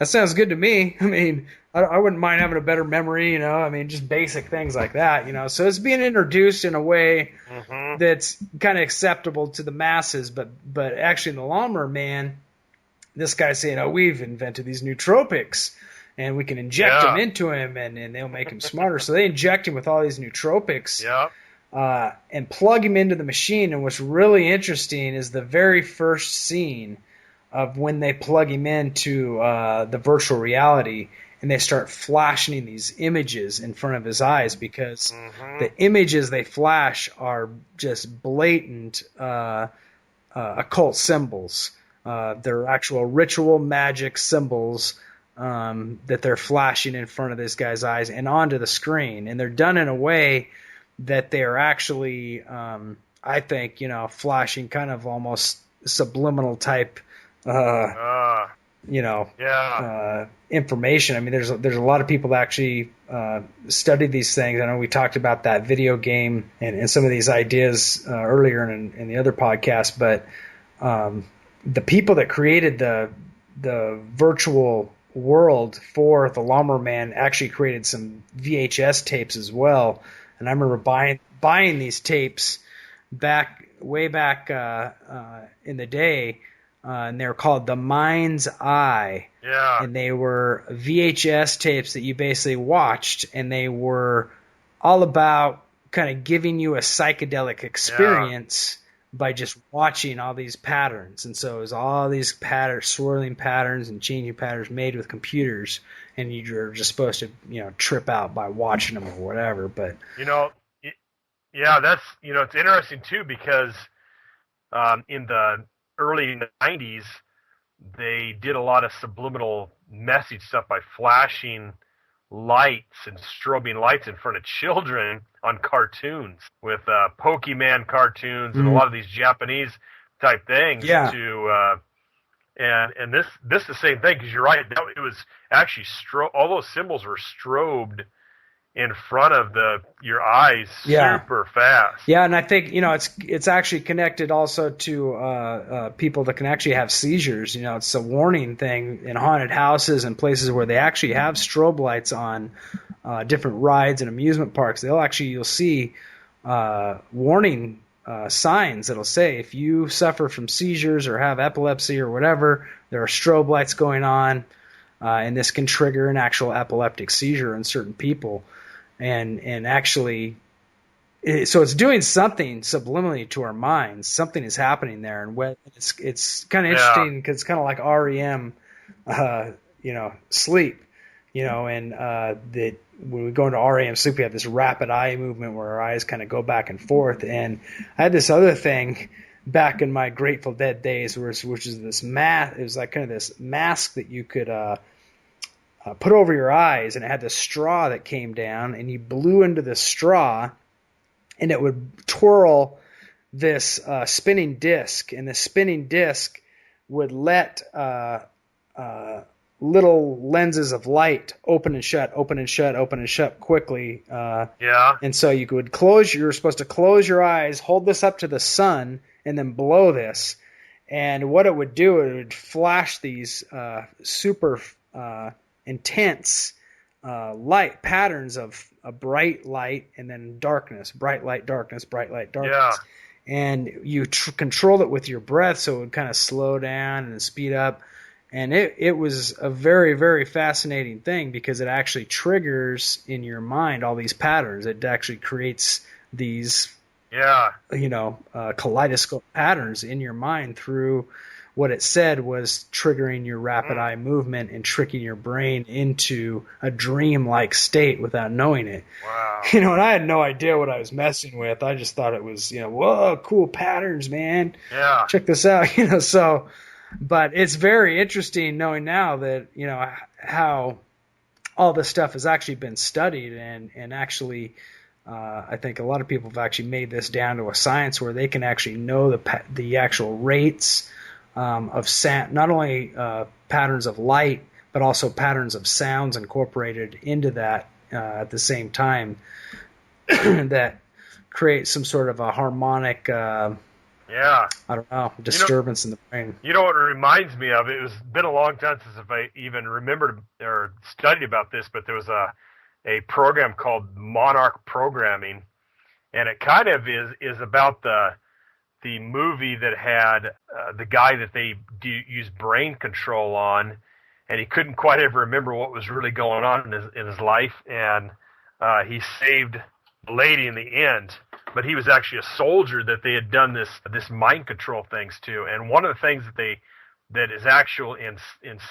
sounds good to me. I wouldn't mind having a better memory, just basic things like that, So it's being introduced in a way that's kind of acceptable to the masses, but actually in the Lawnmower Man, this guy's saying, we've invented these nootropics, and we can inject them into him, and they'll make him smarter. So they inject him with all these nootropics and plug him into the machine. And what's really interesting is the very first scene of when they plug him into the virtual reality, and they start flashing these images in front of his eyes, because the images they flash are just blatant occult symbols. They're actual ritual magic symbols that they're flashing in front of this guy's eyes and onto the screen. And they're done in a way that they are actually, I think, flashing kind of almost subliminal type information. There's a lot of people that actually study these things. I know we talked about that video game and some of these ideas earlier in the other podcast, but the people that created the virtual world for the Lawnmower Man actually created some VHS tapes as well. And I remember buying these tapes way back in the day. And they were called The Mind's Eye. Yeah. And they were VHS tapes that you basically watched, and they were all about kind of giving you a psychedelic experience by just watching all these patterns. And so it was all these patterns, swirling patterns and changing patterns made with computers, and you're just supposed to, trip out by watching them or whatever. But that's it's interesting too, because in the early 90s, they did a lot of subliminal message stuff by flashing lights and strobing lights in front of children on cartoons, with Pokemon cartoons and a lot of these Japanese type things. And this is the same thing, because you're right. It was actually all those symbols were strobed in front of your eyes super fast. Yeah, and I think it's actually connected also to people that can actually have seizures. It's a warning thing in haunted houses and places where they actually have strobe lights on different rides and amusement parks. You'll see warning signs that'll say, if you suffer from seizures or have epilepsy or whatever, there are strobe lights going on, and this can trigger an actual epileptic seizure in certain people. And actually, so it's doing something subliminally to our minds. Something is happening there, and it's kind of interesting, because it's kind of like REM, sleep, and that when we go into REM sleep, we have this rapid eye movement where our eyes kind of go back and forth. And I had this other thing back in my Grateful Dead days, which is this mask. It was like kind of this mask that you could put over your eyes, and it had this straw that came down, and you blew into the straw, and it would twirl this spinning disc, and the spinning disc would let little lenses of light open and shut quickly. And so you were supposed to close your eyes, hold this up to the sun, and then blow this. And what it would do, it would flash these super intense light patterns of a bright light and then darkness, bright light, darkness, bright light, darkness. And you control it with your breath, so it would kind of slow down and speed up. And it was a very, very fascinating thing, because it actually triggers in your mind all these patterns. It actually creates these, kaleidoscope patterns in your mind through what it said was triggering your rapid eye movement and tricking your brain into a dream-like state without knowing it. Wow. And I had no idea what I was messing with. I just thought it was, whoa, cool patterns, man. Yeah. Check this out, but it's very interesting knowing now that, how all this stuff has actually been studied, and actually, I think a lot of people have actually made this down to a science where they can actually know the actual rates of sound, not only patterns of light, but also patterns of sounds incorporated into that at the same time that create some sort of a harmonic, I don't know, disturbance in the brain. You know what it reminds me of? It was been a long time since I even remembered or studied about this, but there was a program called Monarch Programming, and it kind of is about the movie that had the guy that they used brain control on, and he couldn't quite ever remember what was really going on in his life, and he saved the lady in the end. But he was actually a soldier that they had done this mind control things to, and one of the things that is actual in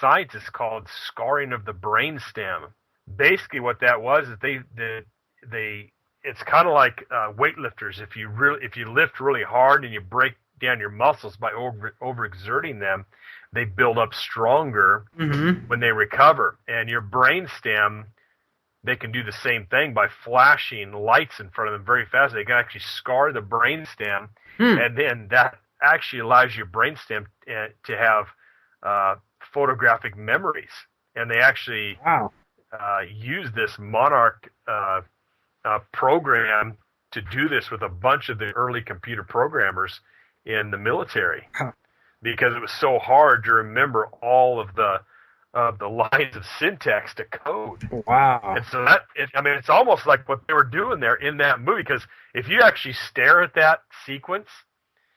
science is called scarring of the brainstem. Basically, what that was is they it's kind of like weightlifters. If you lift really hard and you break down your muscles by overexerting them, they build up stronger when they recover. And your brainstem, they can do the same thing by flashing lights in front of them very fast. They can actually scar the brainstem, and then that actually allows your brainstem to have photographic memories. And they actually use this Monarch program to do this with a bunch of the early computer programmers in the military, because it was so hard to remember all of the lines of syntax to code. Wow. And so it's almost like what they were doing there in that movie, because if you actually stare at that sequence,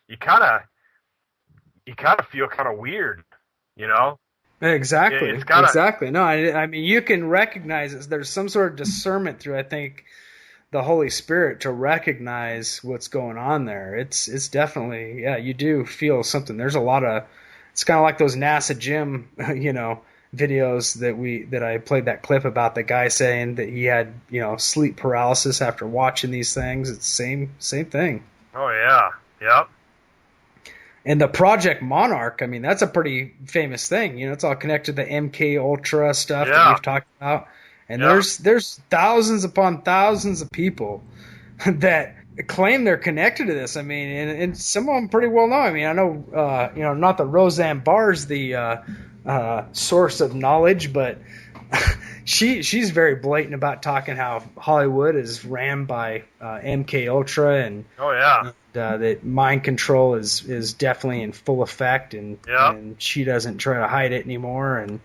you kind of feel kind of weird, you know? Exactly. Exactly. No, I mean, you can recognize it. There's some sort of discernment through, I think, the Holy Spirit to recognize what's going on there. It's definitely, you do feel something. There's a lot of, it's kind of like those NASA gym, videos that I played that clip about, the guy saying that he had, sleep paralysis after watching these things. It's the same thing. Oh yeah. Yep. And the Project Monarch, I mean, that's a pretty famous thing. It's all connected to the MK Ultra stuff that we've talked about. And there's thousands upon thousands of people that claim they're connected to this. I mean, and some of them pretty well know. I mean, I know, not that Roseanne Barr's the source of knowledge, but she's very blatant about talking how Hollywood is ran by MK Ultra, and that mind control is definitely in full effect, and she doesn't try to hide it anymore. And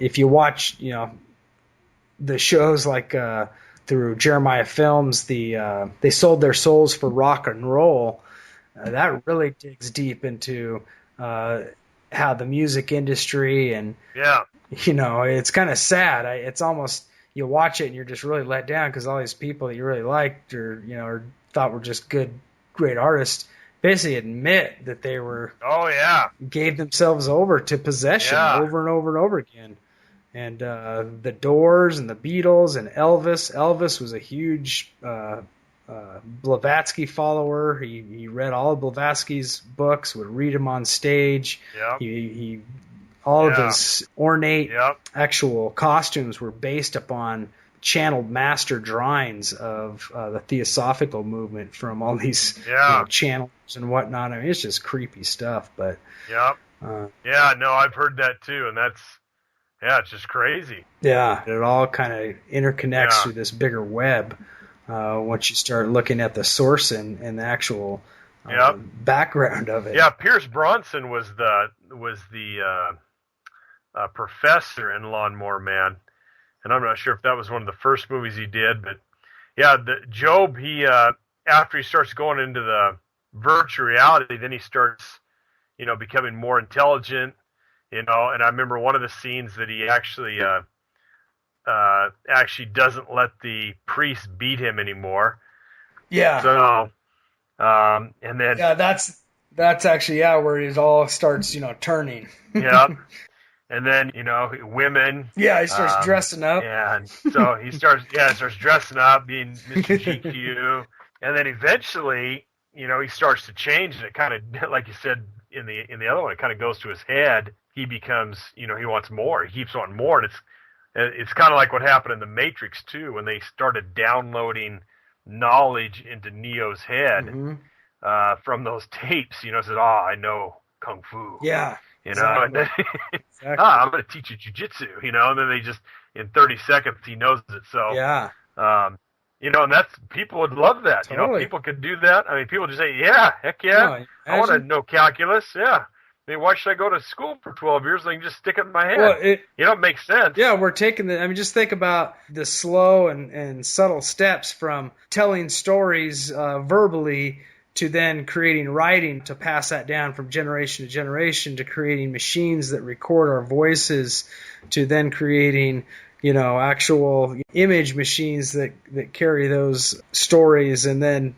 if you watch, the shows like through Jeremiah Films, they sold their souls for rock and roll. That really digs deep into how the music industry and it's kind of sad. It's almost, you watch it and you're just really let down, because all these people that you really liked or thought were just great artists basically admit that they were gave themselves over to possession over and over and over again. And the Doors and the Beatles and Elvis was a huge Blavatsky follower. He read all of Blavatsky's books, would read them on stage. He all of his ornate actual costumes were based upon channeled master drawings of the Theosophical movement from all these channels and whatnot. I mean, it's just creepy stuff. But I've heard that too, and that's it's just crazy. Yeah, it all kind of interconnects through this bigger web once you start looking at the source and the actual background of it. Yeah, Pierce Bronson was the professor in Lawnmower Man. And I'm not sure if that was one of the first movies he did, but Job, he after he starts going into the virtual reality, then he starts, becoming more intelligent, and I remember one of the scenes that he actually doesn't let the priest beat him anymore. Yeah. So, and then that's actually where it all starts, turning. Yeah. And then, women. Yeah, he starts dressing up. And so he starts dressing up, being Mr. GQ. And then eventually, he starts to change, and it kind of, like you said in the other one, it kind of goes to his head. He becomes, he wants more. He keeps wanting more. And It's kind of like what happened in the Matrix too, when they started downloading knowledge into Neo's head from those tapes. Said, I know kung fu. Yeah. And then Exactly. I'm going to teach you jujitsu. And then they just in 30 seconds he knows it. So Yeah. And that's, people would love that. Totally. People could do that. I mean, people just say, yeah, heck yeah, No, I want to imagine- know calculus. Yeah. I mean, why should I go to school for 12 years? I can just stick it in my head. Well, It makes sense. Yeah, we're taking just think about the slow and subtle steps from telling stories verbally to then creating writing to pass that down from generation to generation, to creating machines that record our voices, to then creating, actual image machines that carry those stories, and then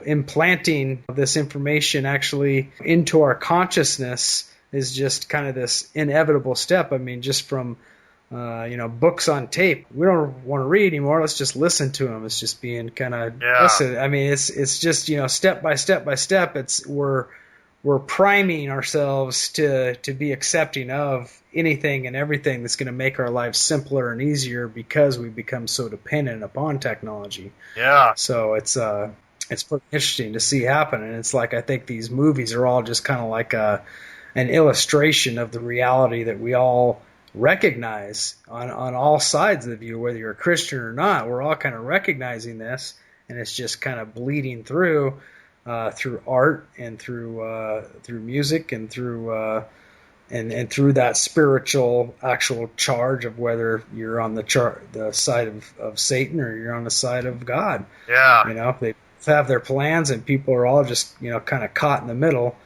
implanting this information actually into our consciousness is just kind of this inevitable step. I mean, just from books on tape, we don't want to read anymore. Let's just listen to them. It's just being kind of listen. I mean, it's just step by step by step. We're priming ourselves to be accepting of anything and everything that's going to make our lives simpler and easier, because we've become so dependent upon technology. Yeah. So it's pretty interesting to see happen. And it's like, I think these movies are all just kind of like an illustration of the reality that we all recognize on all sides of the view, whether you're a Christian or not. We're all kind of recognizing this, and it's just kind of bleeding through art and through music and through and through that spiritual actual charge of whether you're on the side of Satan or you're on the side of God. Yeah. They have their plans, and people are all just kind of caught in the middle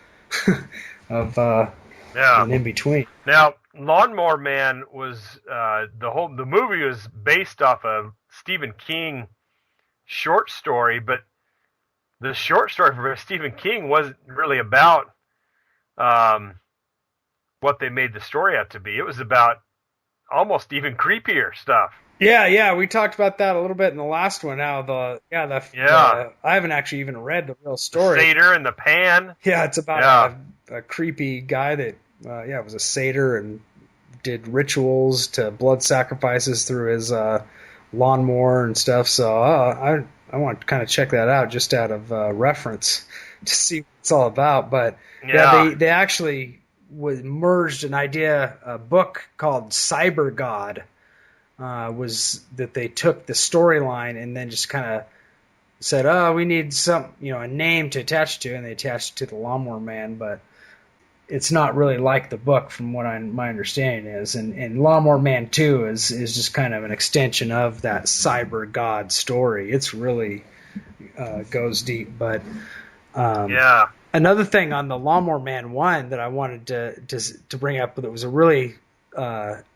of and in between. Now, Lawnmower Man was the movie was based off a Stephen King short story, but the short story for Stephen King wasn't really about what they made the story out to be. It was about almost even creepier stuff. Yeah, we talked about that a little bit in the last one. Now I haven't actually even read the real story. The satyr and the pan. Yeah, it's about a creepy guy that was a satyr and did rituals to blood sacrifices through his lawnmower and stuff. So I want to kind of check that out just out of reference to see what it's all about. But they actually merged a book called Cyber God. Was that they took the storyline and then just kind of said, we need a name to attach to, and they attached it to the Lawnmower Man, but it's not really like the book from what my understanding is. And Lawnmower Man 2 is just kind of an extension of that Cyber God story. It's really goes deep. But another thing on the Lawnmower Man 1 that I wanted to bring up that was a really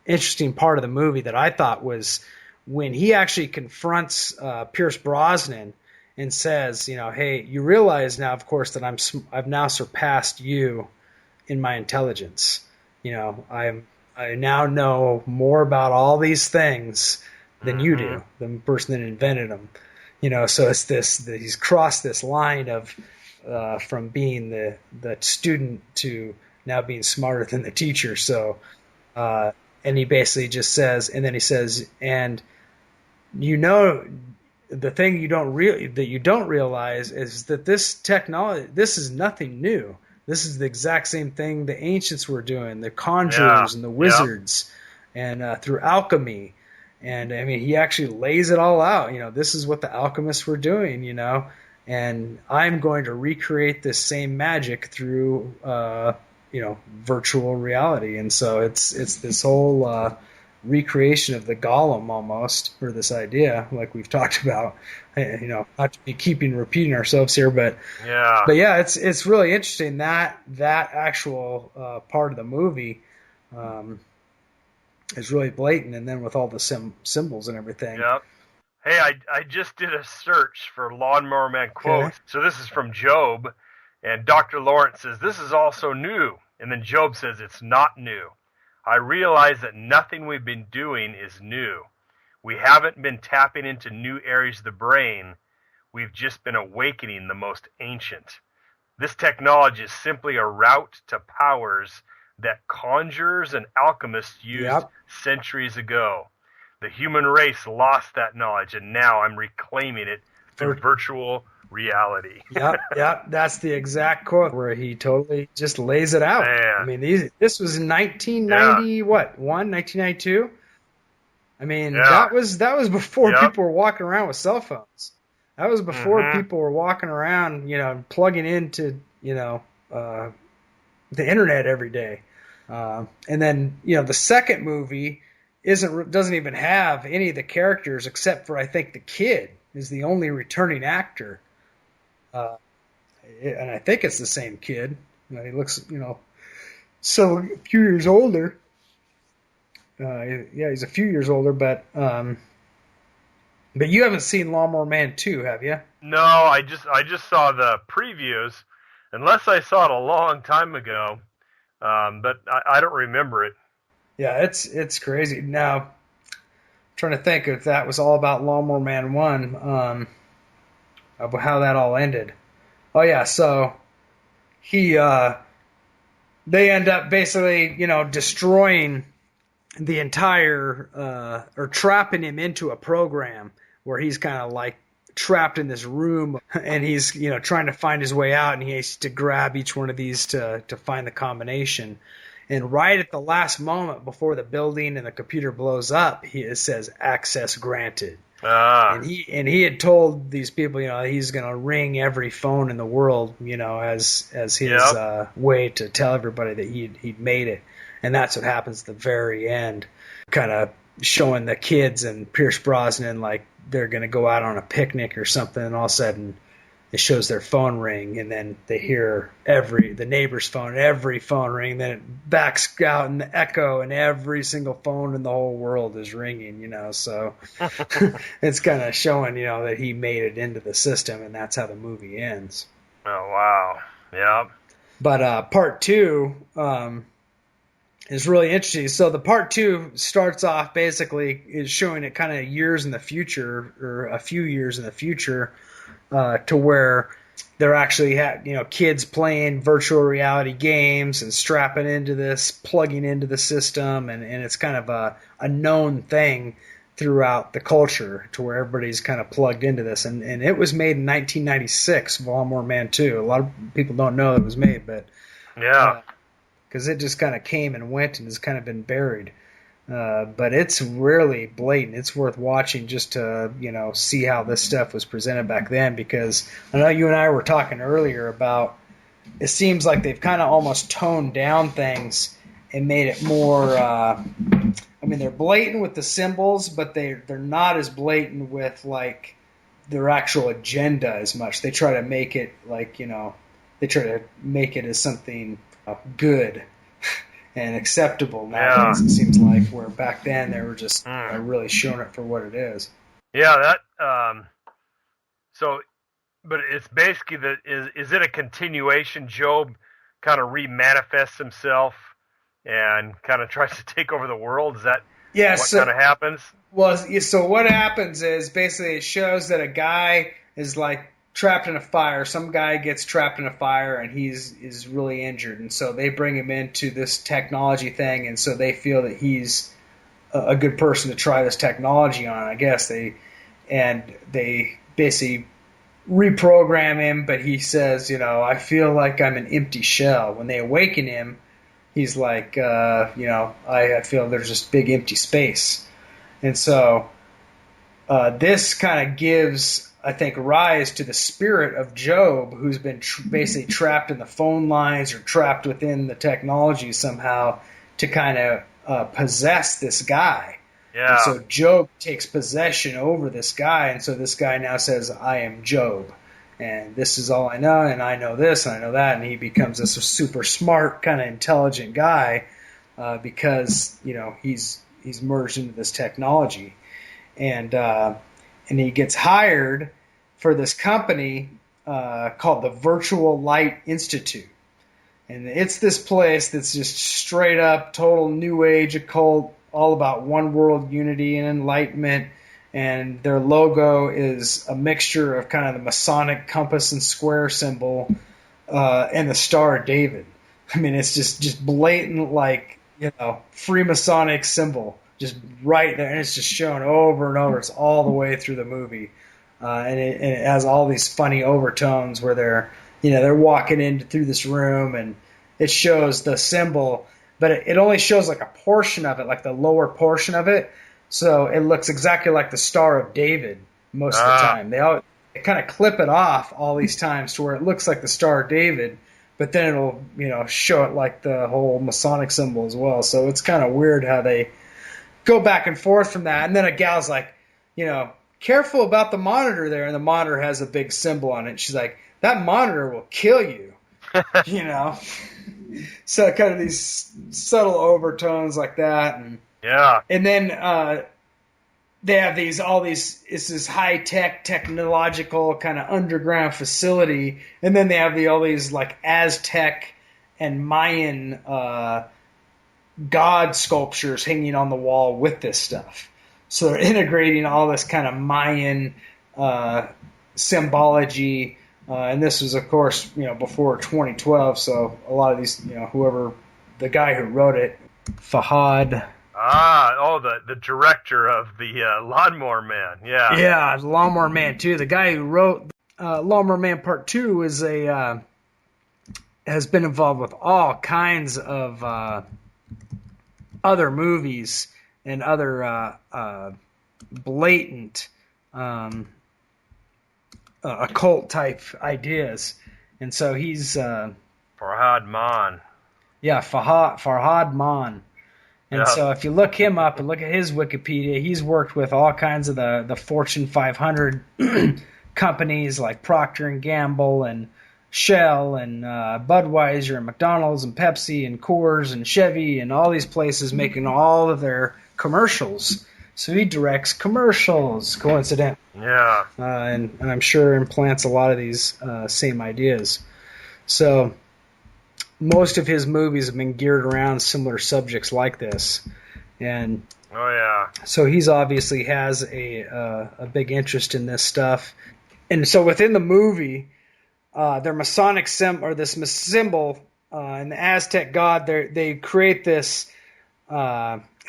interesting part of the movie that I thought was when he actually confronts Pierce Brosnan and says, hey, you realize now, of course, that I've now surpassed you in my intelligence. I now know more about all these things than you do, the person that invented them. So it's he's crossed this line of from being the student to now being smarter than the teacher. So and he basically just says, and then he says, and the thing you don't realize is that this technology, this is nothing new. This is the exact same thing the ancients were doing, the conjurers and the wizards, and through alchemy. And I mean, he actually lays it all out. This is what the alchemists were doing. And I'm going to recreate this same magic through virtual reality. And so it's this whole recreation of the golem almost, or this idea, like we've talked about. Not to be repeating ourselves here, but it's really interesting that actual part of the movie is really blatant, and then with all the symbols and everything. Yep. Hey, I just did a search for Lawnmower Man quotes. So this is from Job, and Dr. Lawrence says, this is also new. And then Job says, it's not new. I realize that nothing we've been doing is new. We haven't been tapping into new areas of the brain. We've just been awakening the most ancient. This technology is simply a route to powers that conjurers and alchemists used centuries ago. the human race lost that knowledge, and now I'm reclaiming it through virtual reality. Yep. That's the exact quote where he totally just lays it out. Man. I mean, this was in 1992. I mean, that was before people were walking around with cell phones. That was before people were walking around, plugging into, the internet every day. And then, the second movie doesn't even have any of the characters except for, I think, the kid is the only returning actor. And I think it's the same kid. He looks, so a few years older. He's a few years older, but you haven't seen Lawnmower Man 2, have you? No, I just saw the previews, unless I saw it a long time ago, but I don't remember it. Yeah, it's crazy. Now, I'm trying to think if that was all about Lawnmower Man 1, of how that all ended. Oh yeah, so they end up basically, destroying the entire, or trapping him into a program where he's kind of like trapped in this room, and he's, trying to find his way out, and he has to grab each one of these to find the combination. And right at the last moment before the building and the computer blows up, it says access granted. And he had told these people, he's going to ring every phone in the world, as his way to tell everybody that he'd made it. And that's what happens at the very end, kind of showing the kids and Pierce Brosnan like they're going to go out on a picnic or something, and all of a sudden it shows their phone ring, and then they hear the neighbor's phone, every phone ring, then it backs out in the echo, and every single phone in the whole world is ringing, so it's kind of showing, that he made it into the system, and that's how the movie ends. Oh, wow. Yeah. But part 2 is really interesting. So the part 2 starts off basically is showing it kind of years in the future, or a few years in the future, to where they're actually kids playing virtual reality games and strapping into this, plugging into the system, and it's kind of a known thing throughout the culture to where everybody's kind of plugged into this. And it was made in 1996, Lawnmower Man 2. A lot of people don't know it was made, but because it just kind of came and went and has kind of been buried. But it's really blatant. It's worth watching just to, see how this stuff was presented back then, because I know you and I were talking earlier about it seems like they've kind of almost toned down things and made it more, they're blatant with the symbols, but they're not as blatant with, like, their actual agenda as much. They try to make it, like, they try to make it as something good and acceptable nowadays, it seems like, where back then they were just really showing it for what it is. Yeah, but it's basically is it a continuation? Job kind of remanifests himself and kind of tries to take over the world? Is that what kind of happens? Well, so what happens is basically it shows that a guy is like trapped in a fire. Some guy gets trapped in a fire and is really injured, and so they bring him into this technology thing, and so they feel that he's a good person to try this technology on. I guess they basically reprogram him, but he says, I feel like I'm an empty shell. When they awaken him, he's like, I feel there's this big empty space. And so this kind of gives, I think, rise to the spirit of Job, who's been basically trapped in the phone lines or trapped within the technology somehow, to kind of possess this guy. Yeah. And so Job takes possession over this guy, and so this guy now says, I am Job, and this is all I know, and I know this, and I know that, and he becomes this super smart, kind of intelligent guy because, he's merged into this technology. And he gets hired for this company called the Virtual Light Institute. And it's this place that's just straight up total New Age occult, all about one world unity and enlightenment. And their logo is a mixture of kind of the Masonic compass and square symbol and the Star of David. I mean, it's just blatant, like, Freemasonic symbol. just right there, and it's just shown over and over. It's all the way through the movie, and it has all these funny overtones where they're walking in through this room, and it shows the symbol, but it only shows like a portion of it, like the lower portion of it. So it looks exactly like the Star of David most of the time. They kind of clip it off all these times to where it looks like the Star of David, but then it'll show it like the whole Masonic symbol as well. So it's kind of weird how they go back and forth from that. And then a gal's like, careful about the monitor there, and the monitor has a big symbol on it. She's like, that monitor will kill you. So kind of these subtle overtones like that, and then they have it's this high tech technological kind of underground facility, and then they have all these like Aztec and Mayan god sculptures hanging on the wall with this stuff. So they're integrating all this kind of Mayan symbology. And this was, of course, before 2012. So a lot of these, the guy who wrote it, Fahad. The director of the Lawnmower Man. Yeah. Yeah, Lawnmower Man 2. The guy who wrote Lawnmower Man Part 2 has been involved with all kinds of other movies and other blatant occult type ideas, and so he's Farhad Mann. Yeah, Farhad Mann. And so if you look him up and look at his Wikipedia, he's worked with all kinds of the Fortune 500 companies like Procter and Gamble and Shell and Budweiser and McDonald's and Pepsi and Coors and Chevy and all these places making all of their commercials. So he directs commercials, coincident. Yeah. And I'm sure implants a lot of these same ideas. So most of his movies have been geared around similar subjects like this. And so he's obviously has a big interest in this stuff. And so within the movie, their Masonic symbol, or this symbol, and the Aztec god, they create this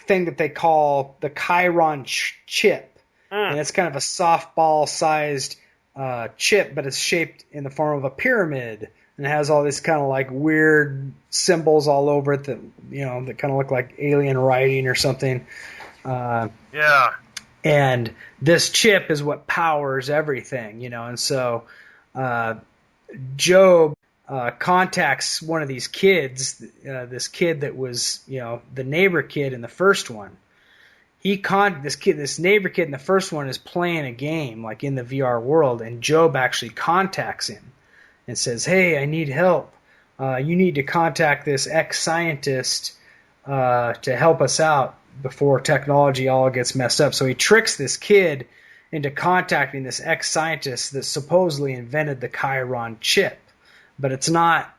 thing that they call the Chiron chip. And it's kind of a softball-sized chip, but it's shaped in the form of a pyramid. And it has all these kind of like weird symbols all over it that, that kind of look like alien writing or something. And this chip is what powers everything, And so Job contacts one of these kids, this kid that was, the neighbor kid in the first one. This neighbor kid in the first one is playing a game like in the VR world, and Job actually contacts him and says, "Hey, I need help. You need to contact this ex-scientist to help us out before technology all gets messed up." So he tricks this kid into contacting this ex-scientist that supposedly invented the Chiron chip. But it's not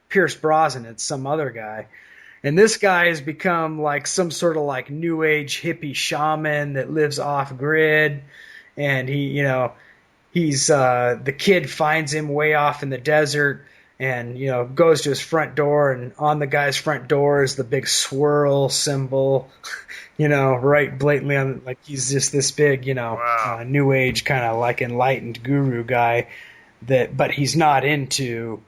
Pierce Brosnan, it's some other guy. And this guy has become like some sort of like new age hippie shaman that lives off grid. And he's the kid finds him way off in the desert and, goes to his front door, and on the guy's front door is the big swirl symbol, right blatantly on, like he's just this big, new age kind of like enlightened guru guy but he's not into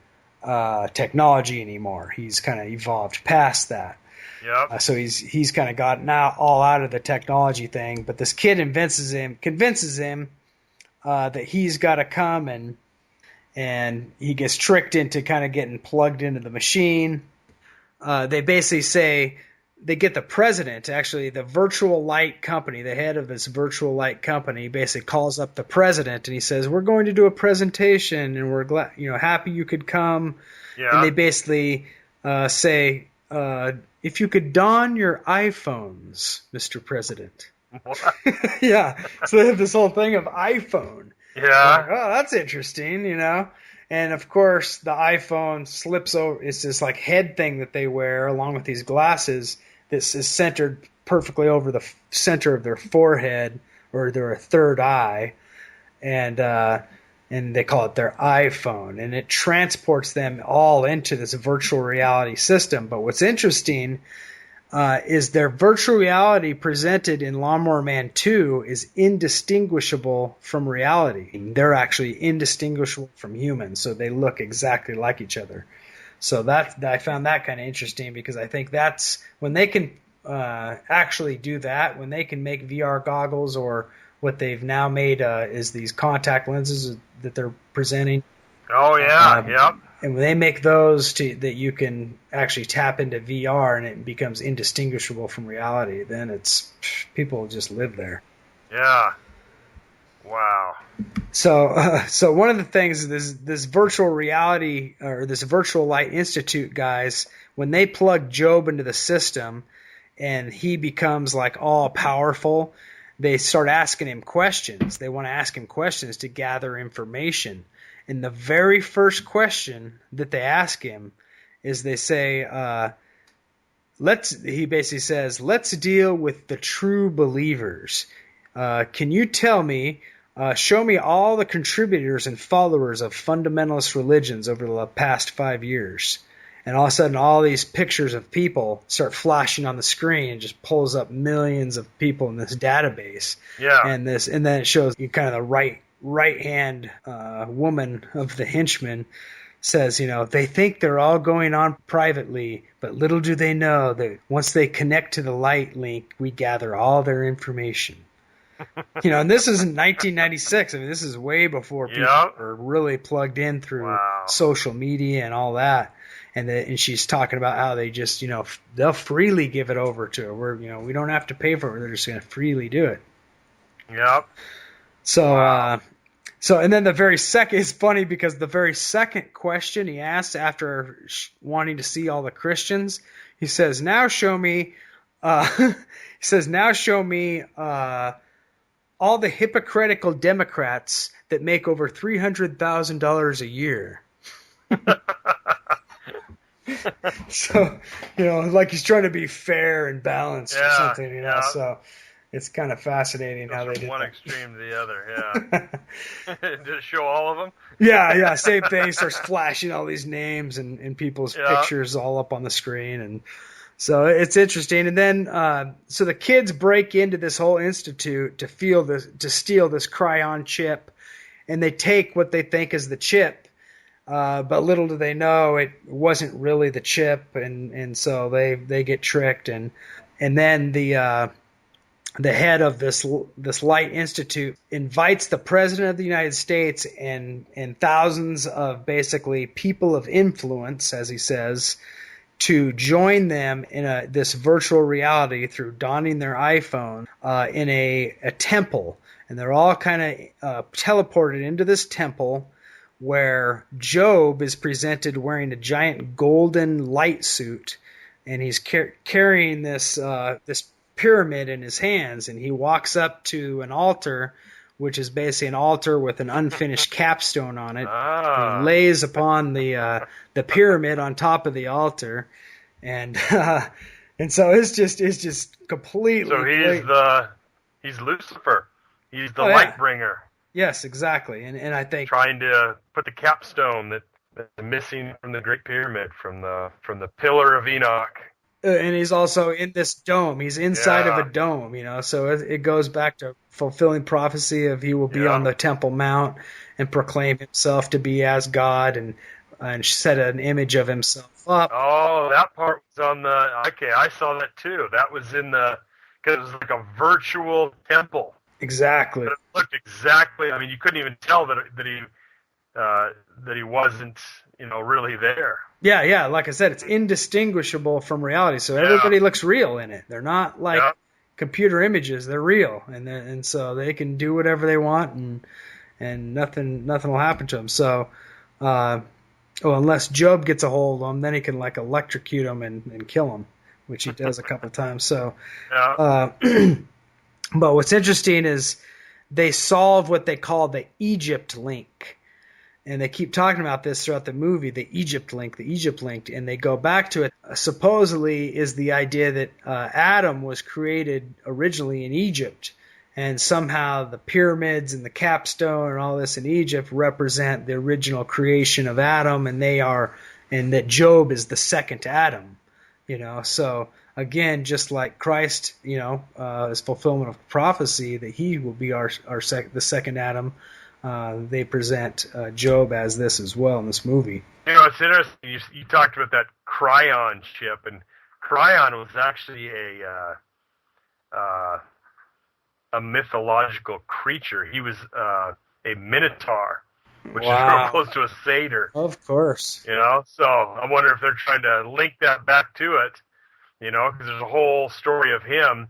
technology anymore. He's kind of evolved past that. Yep. So he's kind of gotten all out of the technology thing. But this kid convinces him that he's got to come, and he gets tricked into kind of getting plugged into the machine. They basically say they get the president, actually the virtual light company, the head of this virtual light company, basically calls up the president and he says, "We're going to do a presentation and we're glad, happy you could come." Yeah. And they basically say, "If you could don your iPhones, Mr. President." What? Yeah. So they have this whole thing of iPhone. Yeah. Like, oh, that's interesting, And of course, the iPhone slips over. It's this like head thing that they wear along with these glasses. This is centered perfectly over the center of their forehead or their third eye, and they call it their iPhone, and it transports them all into this virtual reality system. But what's interesting is their virtual reality presented in Lawnmower Man 2 is indistinguishable from reality. They're actually indistinguishable from humans, so they look exactly like each other. So I found that kind of interesting, because I think that's when they can actually do that, when they can make VR goggles, or what they've now made is these contact lenses that they're presenting. Oh, yeah, yep. And when they make those that you can actually tap into VR and it becomes indistinguishable from reality, then people just live there. Yeah. Wow. So one of the things this virtual reality, or this virtual light institute guys, when they plug Job into the system and he becomes like all powerful, they start asking him questions. They want to ask him questions to gather information. And the very first question that they ask him is, they say, he basically says, let's deal with the true believers. Can you tell me, show me all the contributors and followers of fundamentalist religions over the past 5 years. And all of a sudden, all these pictures of people start flashing on the screen, and just pulls up millions of people in this database. Yeah. And then it shows you kind of the right-hand woman of the henchman says, they think they're all going on privately, but little do they know that once they connect to the light link, we gather all their information. And this is in 1996. I mean, this is way before people were really plugged in through social media and all that. And she's talking about how they just, they'll freely give it over to her. We don't have to pay for it. They're just going to freely do it. Yep. So, and then the very second, it's funny because the very second question he asks after wanting to see all the Christians, he says, now show me all the hypocritical Democrats that make over $300,000 a year. So, like he's trying to be fair and balanced or something, so it's kind of fascinating how they did one that. extreme to the other, Did it show all of them? Yeah, same thing. Starts flashing all these names and people's pictures all up on the screen, and so it's interesting. And then, so the kids break into this whole institute to steal this cryon chip, and they take what they think is the chip. But little do they know it wasn't really the chip, and so they get tricked, and then the head of this Light Institute invites the President of the United States and thousands of basically people of influence, as he says, to join them in this virtual reality through donning their iPhone in a temple, and they're all kind of teleported into this temple, where Job is presented wearing a giant golden light suit, and he's carrying this pyramid in his hands, and he walks up to an altar, which is basically an altar with an unfinished capstone on it. He lays upon the pyramid on top of the altar, and so it's just completely. So he's Lucifer. He's the light bringer. Yes, exactly, and I think trying to put the capstone that's missing from the Great Pyramid, from the Pillar of Enoch. And he's also in this dome. He's inside of a dome, So it goes back to fulfilling prophecy of he will be on the Temple Mount and proclaim himself to be as God and set an image of himself up. Oh, that part was on the. Okay, I saw that too. That was because it was like a virtual temple. Exactly. But it looked exactly. I mean, you couldn't even tell that he wasn't, really there. Yeah. Like I said, it's indistinguishable from reality. So everybody looks real in it. They're not like computer images. They're real, and so they can do whatever they want, and nothing will happen to them. So, unless Job gets a hold of them, then he can like electrocute them and kill them, which he does a couple times. So. But what's interesting is they solve what they call the Egypt link. And they keep talking about this throughout the movie, the Egypt link, and they go back to it. Supposedly is the idea that Adam was created originally in Egypt, and somehow the pyramids and the capstone and all this in Egypt represent the original creation of Adam, and that Job is the second Adam. So again, just like Christ, is fulfillment of prophecy that he will be the second Adam. They present Job as this as well in this movie. It's interesting. You talked about that Cryon ship, and Cryon was actually a mythological creature. He was a minotaur, which is real close to a satyr. Of course. So I wonder if they're trying to link that back to it, because there's a whole story of him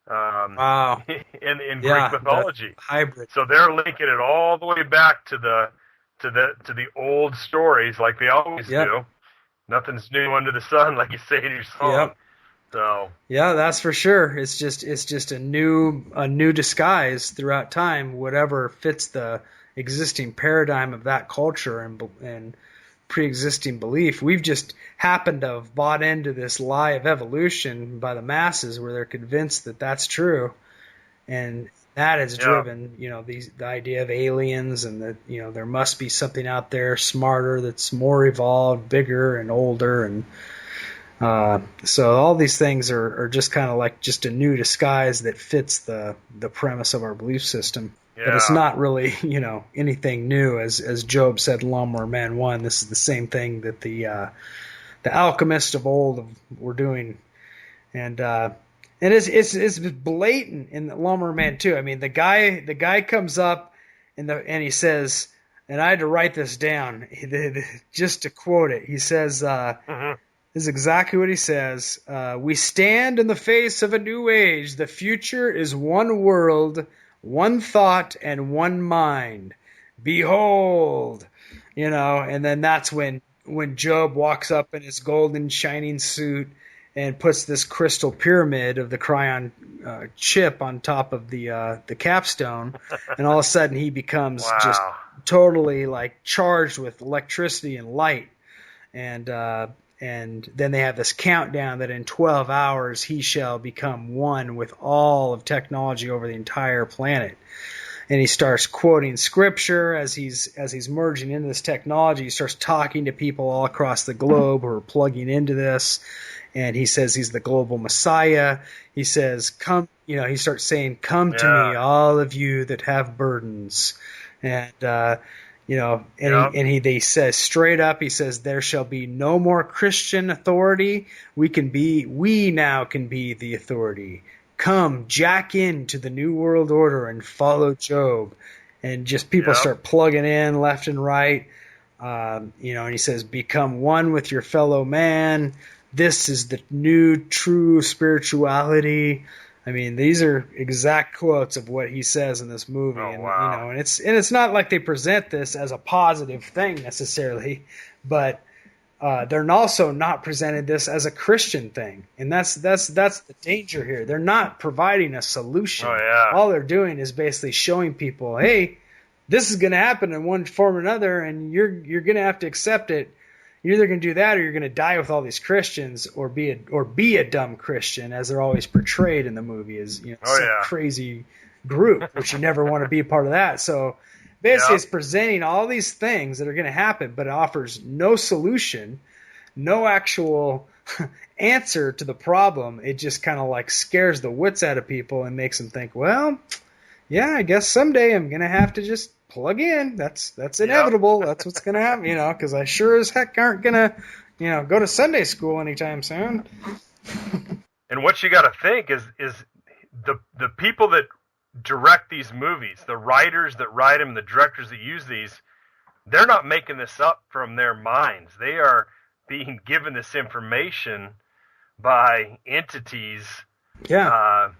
in Greek mythology. Hybrid. So they're linking it all the way back to the old stories, like they always do. Nothing's new under the sun, like you say in your song. Yep. So yeah, that's for sure. It's just a new disguise throughout time, whatever fits the existing paradigm of that culture and pre-existing belief. We've just happened to have bought into this lie of evolution by the masses, where they're convinced that that's true, and that has driven the idea of aliens, and that there must be something out there smarter, that's more evolved, bigger, and older, and so all these things are just kind of like just a new disguise that fits the premise of our belief system. Yeah. But it's not really, anything new. As Job said in Lawnmower Man 1, this is the same thing that the alchemists of old were doing. And it's blatant in Lawnmower Man 2. I mean, the guy comes up and he says, and I had to write this down just to quote it. He says, this is exactly what he says. We stand in the face of a new age. The future is one world, one thought, and one mind. Behold, and then that's when Job walks up in his golden shining suit and puts this crystal pyramid of the Cryon chip on top of the capstone, and all of a sudden he becomes just totally like charged with electricity and light, and then they have this countdown that in 12 hours he shall become one with all of technology over the entire planet. And he starts quoting scripture as he's merging into this technology. He starts talking to people all across the globe who are plugging into this. And he says he's the global Messiah. He says, come, he starts saying, come to me, all of you that have burdens. And, he says straight up, he says, there shall be no more Christian authority. We now can be the authority. Come, jack into the New World Order and follow Job. And just people start plugging in left and right. And he says, become one with your fellow man. This is the new true spirituality. I mean, these are exact quotes of what he says in this movie. And it's not like they present this as a positive thing necessarily, but they're also not presented this as a Christian thing. And that's the danger here. They're not providing a solution. All they're doing is basically showing people, hey, this is going to happen in one form or another, and you're going to have to accept it. You're either going to do that, or you're going to die with all these Christians, or be a dumb Christian, as they're always portrayed in the movie as some crazy group, which you never want to be a part of that. So basically, it's presenting all these things that are going to happen, but it offers no solution, no actual answer to the problem. It just kind of like scares the wits out of people and makes them think, well, yeah, I guess someday I'm going to have to just plug in. That's inevitable. That's what's going to happen, because I sure as heck aren't going to, go to Sunday school anytime soon. And what you got to think is the people that direct these movies, the writers that write them, the directors that use these, they're not making this up from their minds. They are being given this information by entities that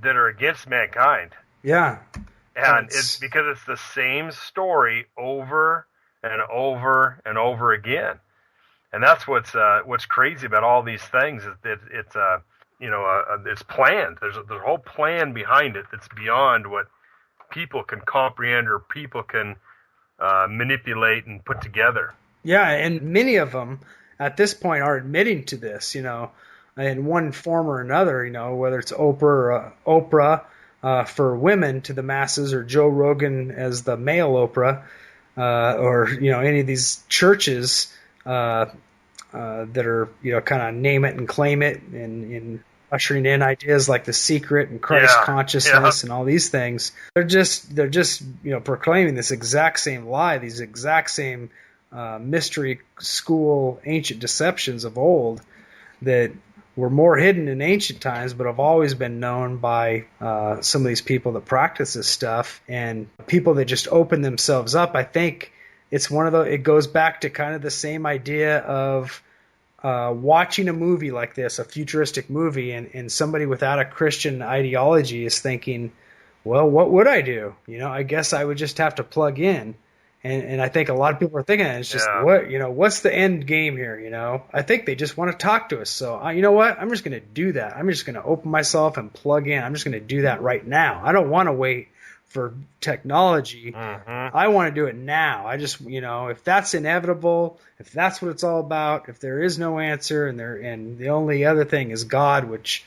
are against mankind. Yeah. And it's because it's the same story over and over and over again. And that's what's crazy about all these things is that it's planned. There's a whole plan behind it that's beyond what people can comprehend or people can manipulate and put together. Yeah, and many of them at this point are admitting to this, in one form or another, whether it's Oprah for women to the masses, or Joe Rogan as the male Oprah, or any of these churches. that are, kind of name it and claim it, and ushering in ideas like the secret and Christ consciousness and all these things. They're just proclaiming this exact same lie, these exact same mystery school ancient deceptions of old that were more hidden in ancient times, but have always been known by some of these people that practice this stuff, and people that just open themselves up. I think it's it goes back to kind of the same idea of watching a movie like this, a futuristic movie, and somebody without a Christian ideology is thinking, well, what would I do? I guess I would just have to plug in. And I think a lot of people are thinking, it's just, what's the end game here? I think they just want to talk to us. So, you know what? I'm just going to do that. I'm just going to open myself and plug in. I'm just going to do that right now. I don't want to wait for technology. I want to do it now. I just, if that's inevitable, if that's what it's all about, if there is no answer and the only other thing is God, which,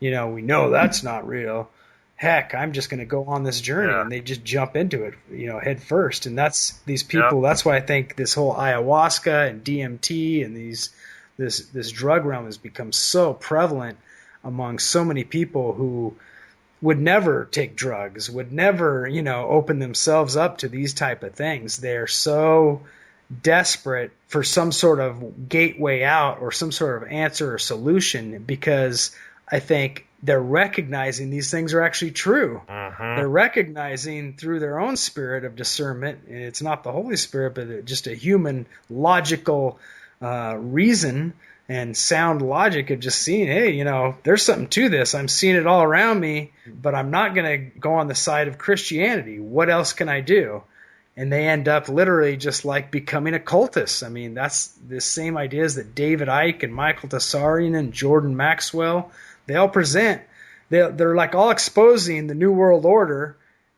we know that's not real. Heck, I'm just going to go on this journey, and they just jump into it, head first. And that's these people. That's why I think this whole ayahuasca and DMT and this drug realm has become so prevalent among so many people who would never take drugs, would never, open themselves up to these type of things. They're so desperate for some sort of gateway out or some sort of answer or solution, because I think they're recognizing these things are actually true. They're recognizing through their own spirit of discernment, and it's not the Holy Spirit, but just a human logical reason and sound logic of just seeing, hey, there's something to this. I'm seeing it all around me, but I'm not going to go on the side of Christianity. What else can I do? And they end up literally just like becoming occultists. I mean, that's the same ideas that David Icke and Michael Tessarian and Jordan Maxwell, they all present. They're like all exposing the New World Order,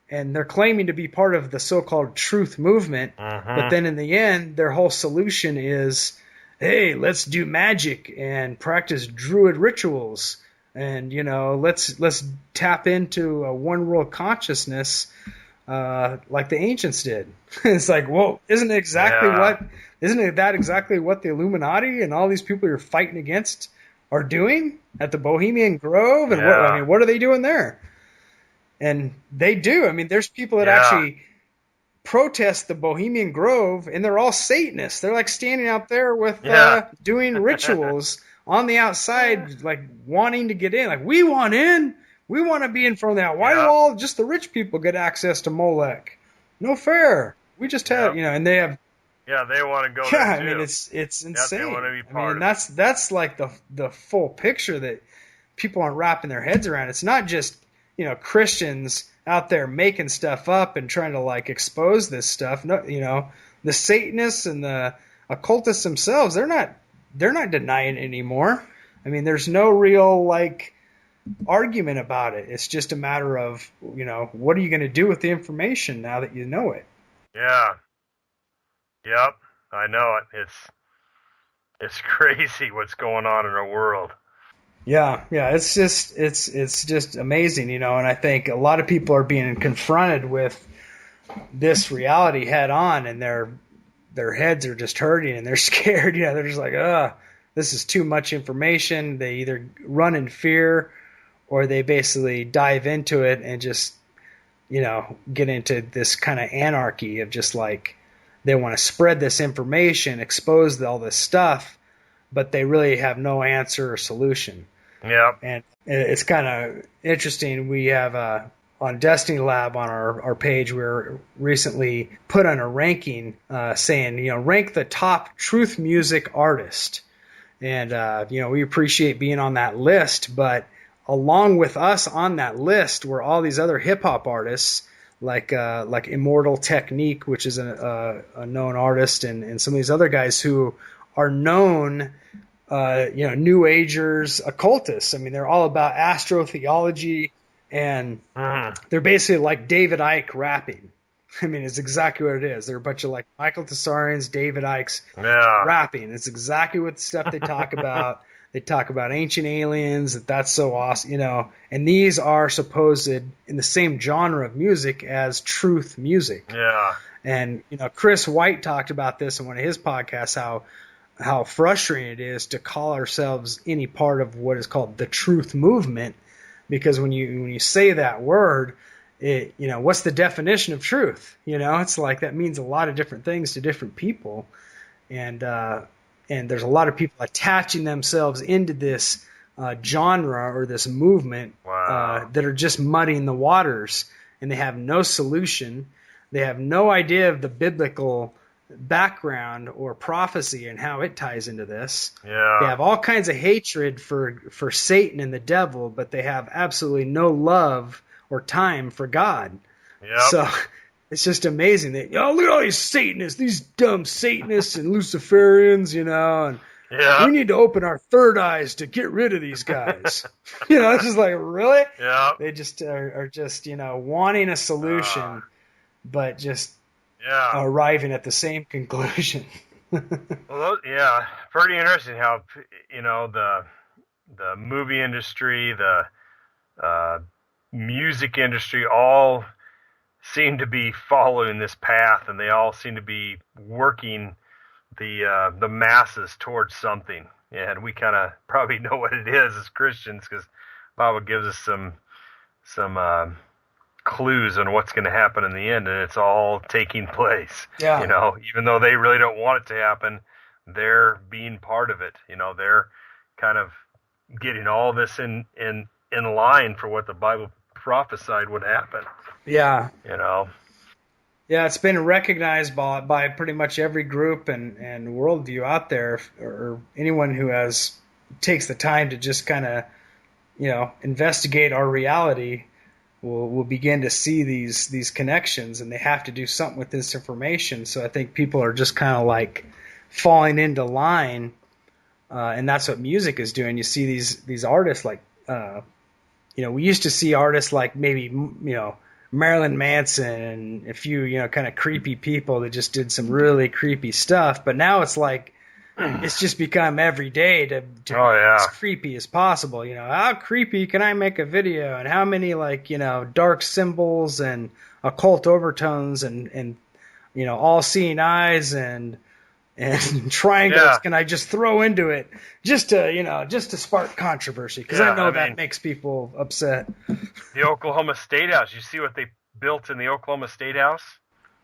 and they're claiming to be part of the so-called truth movement. But then in the end, their whole solution is, hey, let's do magic and practice druid rituals, and let's tap into a one world consciousness like the ancients did. It's like, whoa, isn't that exactly what the Illuminati and all these people you're fighting against are doing at the Bohemian Grove? And what are they doing there? And they do. I mean, there's people that actually protest the Bohemian Grove, and they're all Satanists. They're like standing out there with doing rituals on the outside, like wanting to get in. Like, we want in. We want to be in front of that. Why do all just the rich people get access to Molech? No fair. We just have, and they have. Yeah, they want to go there too. I mean, it's insane. They want to be part of it. That's like the full picture that people aren't wrapping their heads around. It's not just, Christians out there making stuff up and trying to like expose this stuff. No, the Satanists and the occultists themselves, they're not denying it anymore. I mean, there's no real like argument about it. It's just a matter of, what are you going to do with the information now that you know it? Yeah. Yep. I know it. It's crazy what's going on in our world. Yeah, it's just amazing, and I think a lot of people are being confronted with this reality head on, and their heads are just hurting and they're scared. They're just like, this is too much information. They either run in fear or they basically dive into it and just, get into this kind of anarchy of just like they want to spread this information, expose all this stuff, but they really have no answer or solution. Yeah. And it's kind of interesting. We have on Destiny Lab on our page, we were recently put on a ranking saying, rank the top truth music artist. And, we appreciate being on that list. But along with us on that list were all these other hip-hop artists like Immortal Technique, which is a known artist, and some of these other guys who are known New Agers, occultists. I mean, they're all about astrotheology, and they're basically like David Icke rapping. I mean, it's exactly what it is. They're a bunch of like Michael Tessarians, David Icke's rapping. It's exactly what the stuff they talk about. They talk about ancient aliens, that's so awesome, and these are supposed in the same genre of music as truth music. Yeah. And, Chris White talked about this in one of his podcasts, how how frustrating it is to call ourselves any part of what is called the truth movement, because when you say that word, it, what's the definition of truth? It's like that means a lot of different things to different people, and there's a lot of people attaching themselves into this genre or this movement that are just muddying the waters, and they have no solution. They have no idea of the biblical background or prophecy and how it ties into this. Yeah. They have all kinds of hatred for Satan and the devil, but they have absolutely no love or time for God. Yep. So it's just amazing that, look at all these Satanists, these dumb Satanists and Luciferians, and Yeah. we need to open our third eyes to get rid of these guys. It's just like, really? Yeah. They just are just, wanting a solution, but just arriving at the same conclusion. Well, pretty interesting how the movie industry, the music industry, all seem to be following this path, and they all seem to be working the masses towards something. And we kind of probably know what it is as Christians, because the Bible gives us some clues on what's going to happen in the end, and it's all taking place. Yeah. Even though they really don't want it to happen, they're being part of it. They're kind of getting all this in line for what the Bible prophesied would happen. Yeah. Yeah, it's been recognized by pretty much every group and worldview out there, or anyone who takes the time to just kind of, investigate our reality will begin to see these connections, and they have to do something with this information. So I think people are just kind of like falling into line, and that's what music is doing. You see these artists like, we used to see artists like maybe, Marilyn Manson and a few, kind of creepy people that just did some really creepy stuff. But now it's like, it's just become every day to be as creepy as possible. How creepy can I make a video? And how many dark symbols and occult overtones and all-seeing eyes and triangles can I just throw into it just to spark controversy? Because I know that makes people upset. The Oklahoma State House. You see what they built in the Oklahoma State House?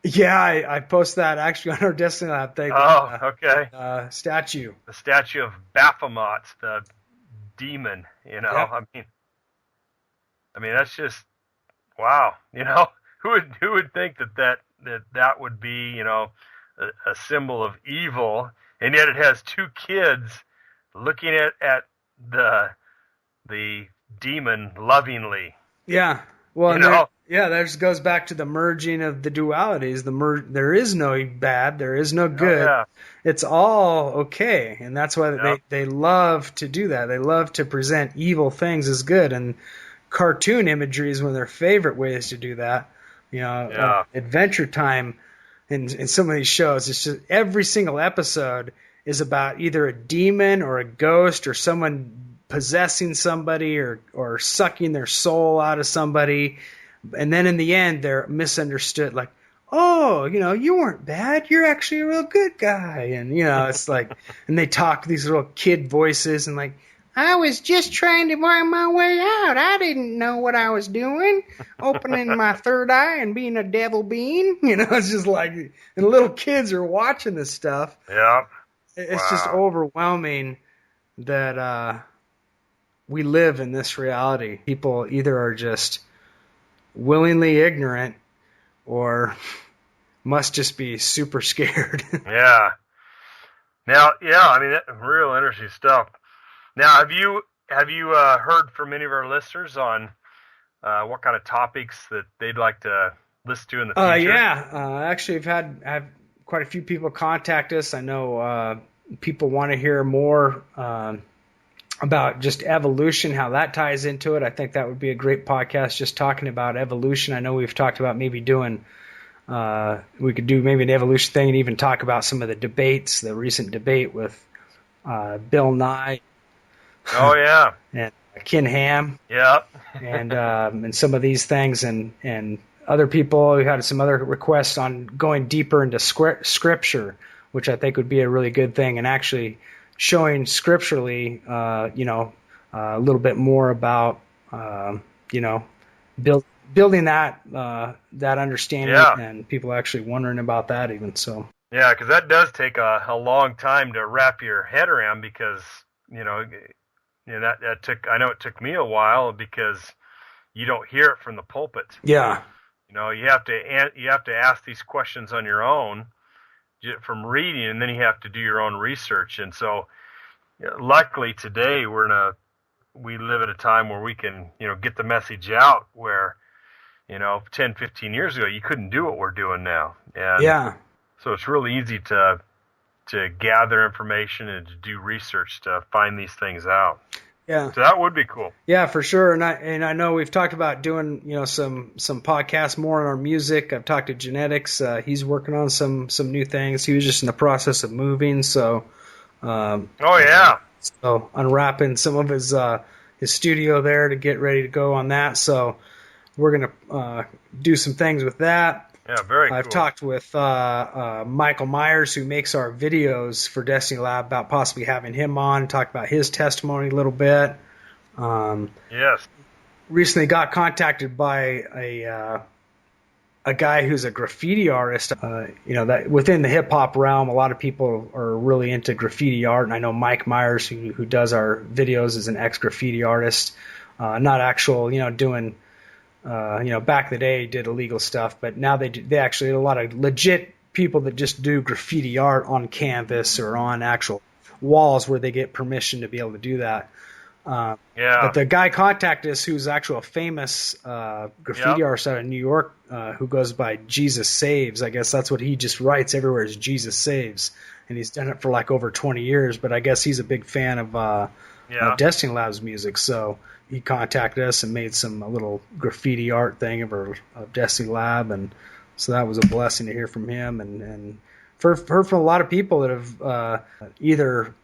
Yeah, I posted that actually on our Destiny Lab thing. Okay. Statue. The statue of Baphomet, the demon. Yep. I mean, that's just wow. Who would think that would be a symbol of evil, and yet it has two kids looking at the demon lovingly. Yeah. Well, that goes back to the merging of the dualities. There is no bad, there is no good. Oh, yeah. It's all okay, and that's why they love to do that. They love to present evil things as good, and cartoon imagery is one of their favorite ways to do that. Adventure Time. In some of these shows, it's just every single episode is about either a demon or a ghost or someone possessing somebody or sucking their soul out of somebody. And then in the end, they're misunderstood. Like, oh, you weren't bad. You're actually a real good guy. And, it's like, and they talk these little kid voices and like, I was just trying to worm my way out. I didn't know what I was doing. Opening my third eye and being a devil being. It's just like, and little kids are watching this stuff. Yeah. It's just overwhelming that we live in this reality. People either are just willingly ignorant or must just be super scared. Yeah. Now, real interesting stuff. Now, have you heard from any of our listeners on what kind of topics that they'd like to listen to in the future? Actually, I've had quite a few people contact us. I know people want to hear more about just evolution, how that ties into it. I think that would be a great podcast, just talking about evolution. I know we've talked about maybe doing. We could do maybe an evolution thing and even talk about some of the debates, the recent debate with Bill Nye. Oh yeah, and Ken Ham. Yeah, and some of these things, and other people who had some other requests on going deeper into scripture, which I think would be a really good thing, and actually showing scripturally, a little bit more about, building that understanding, and people actually wondering about that even. So yeah, because that does take a long time to wrap your head around, because that took, I know it took me a while, because you don't hear it from the pulpit. Yeah. You have to ask these questions on your own from reading, and then you have to do your own research. And so, luckily today we live at a time where we can, get the message out, where, 10, 15 years ago, you couldn't do what we're doing now. And yeah. So it's really easy to gather information and to do research to find these things out. Yeah. So that would be cool. Yeah, for sure. And I know we've talked about doing, some podcasts more on our music. I've talked to Genetics. He's working on some new things. He was just in the process of moving, so so unwrapping some of his studio there to get ready to go on that. So we're gonna do some things with that. Yeah, very cool. I've talked with Michael Myers, who makes our videos for Destiny Lab, about possibly having him on, talk about his testimony a little bit. Yes. Recently got contacted by a guy who's a graffiti artist. That within the hip hop realm, a lot of people are really into graffiti art, and I know Mike Myers, who does our videos, is an ex graffiti artist, not actual, doing. Back in the day, did illegal stuff, but now they actually a lot of legit people that just do graffiti art on canvas or on actual walls where they get permission to be able to do that. But the guy contacted us, who's actually a famous graffiti artist out of New York, who goes by Jesus Saves. I guess that's what he just writes everywhere, is Jesus Saves, and he's done it for like over 20 years. But I guess he's a big fan of Destiny Lab's music, so he contacted us and made a little graffiti art thing of Destiny Lab, and so that was a blessing to hear from him, and heard from a lot of people that have either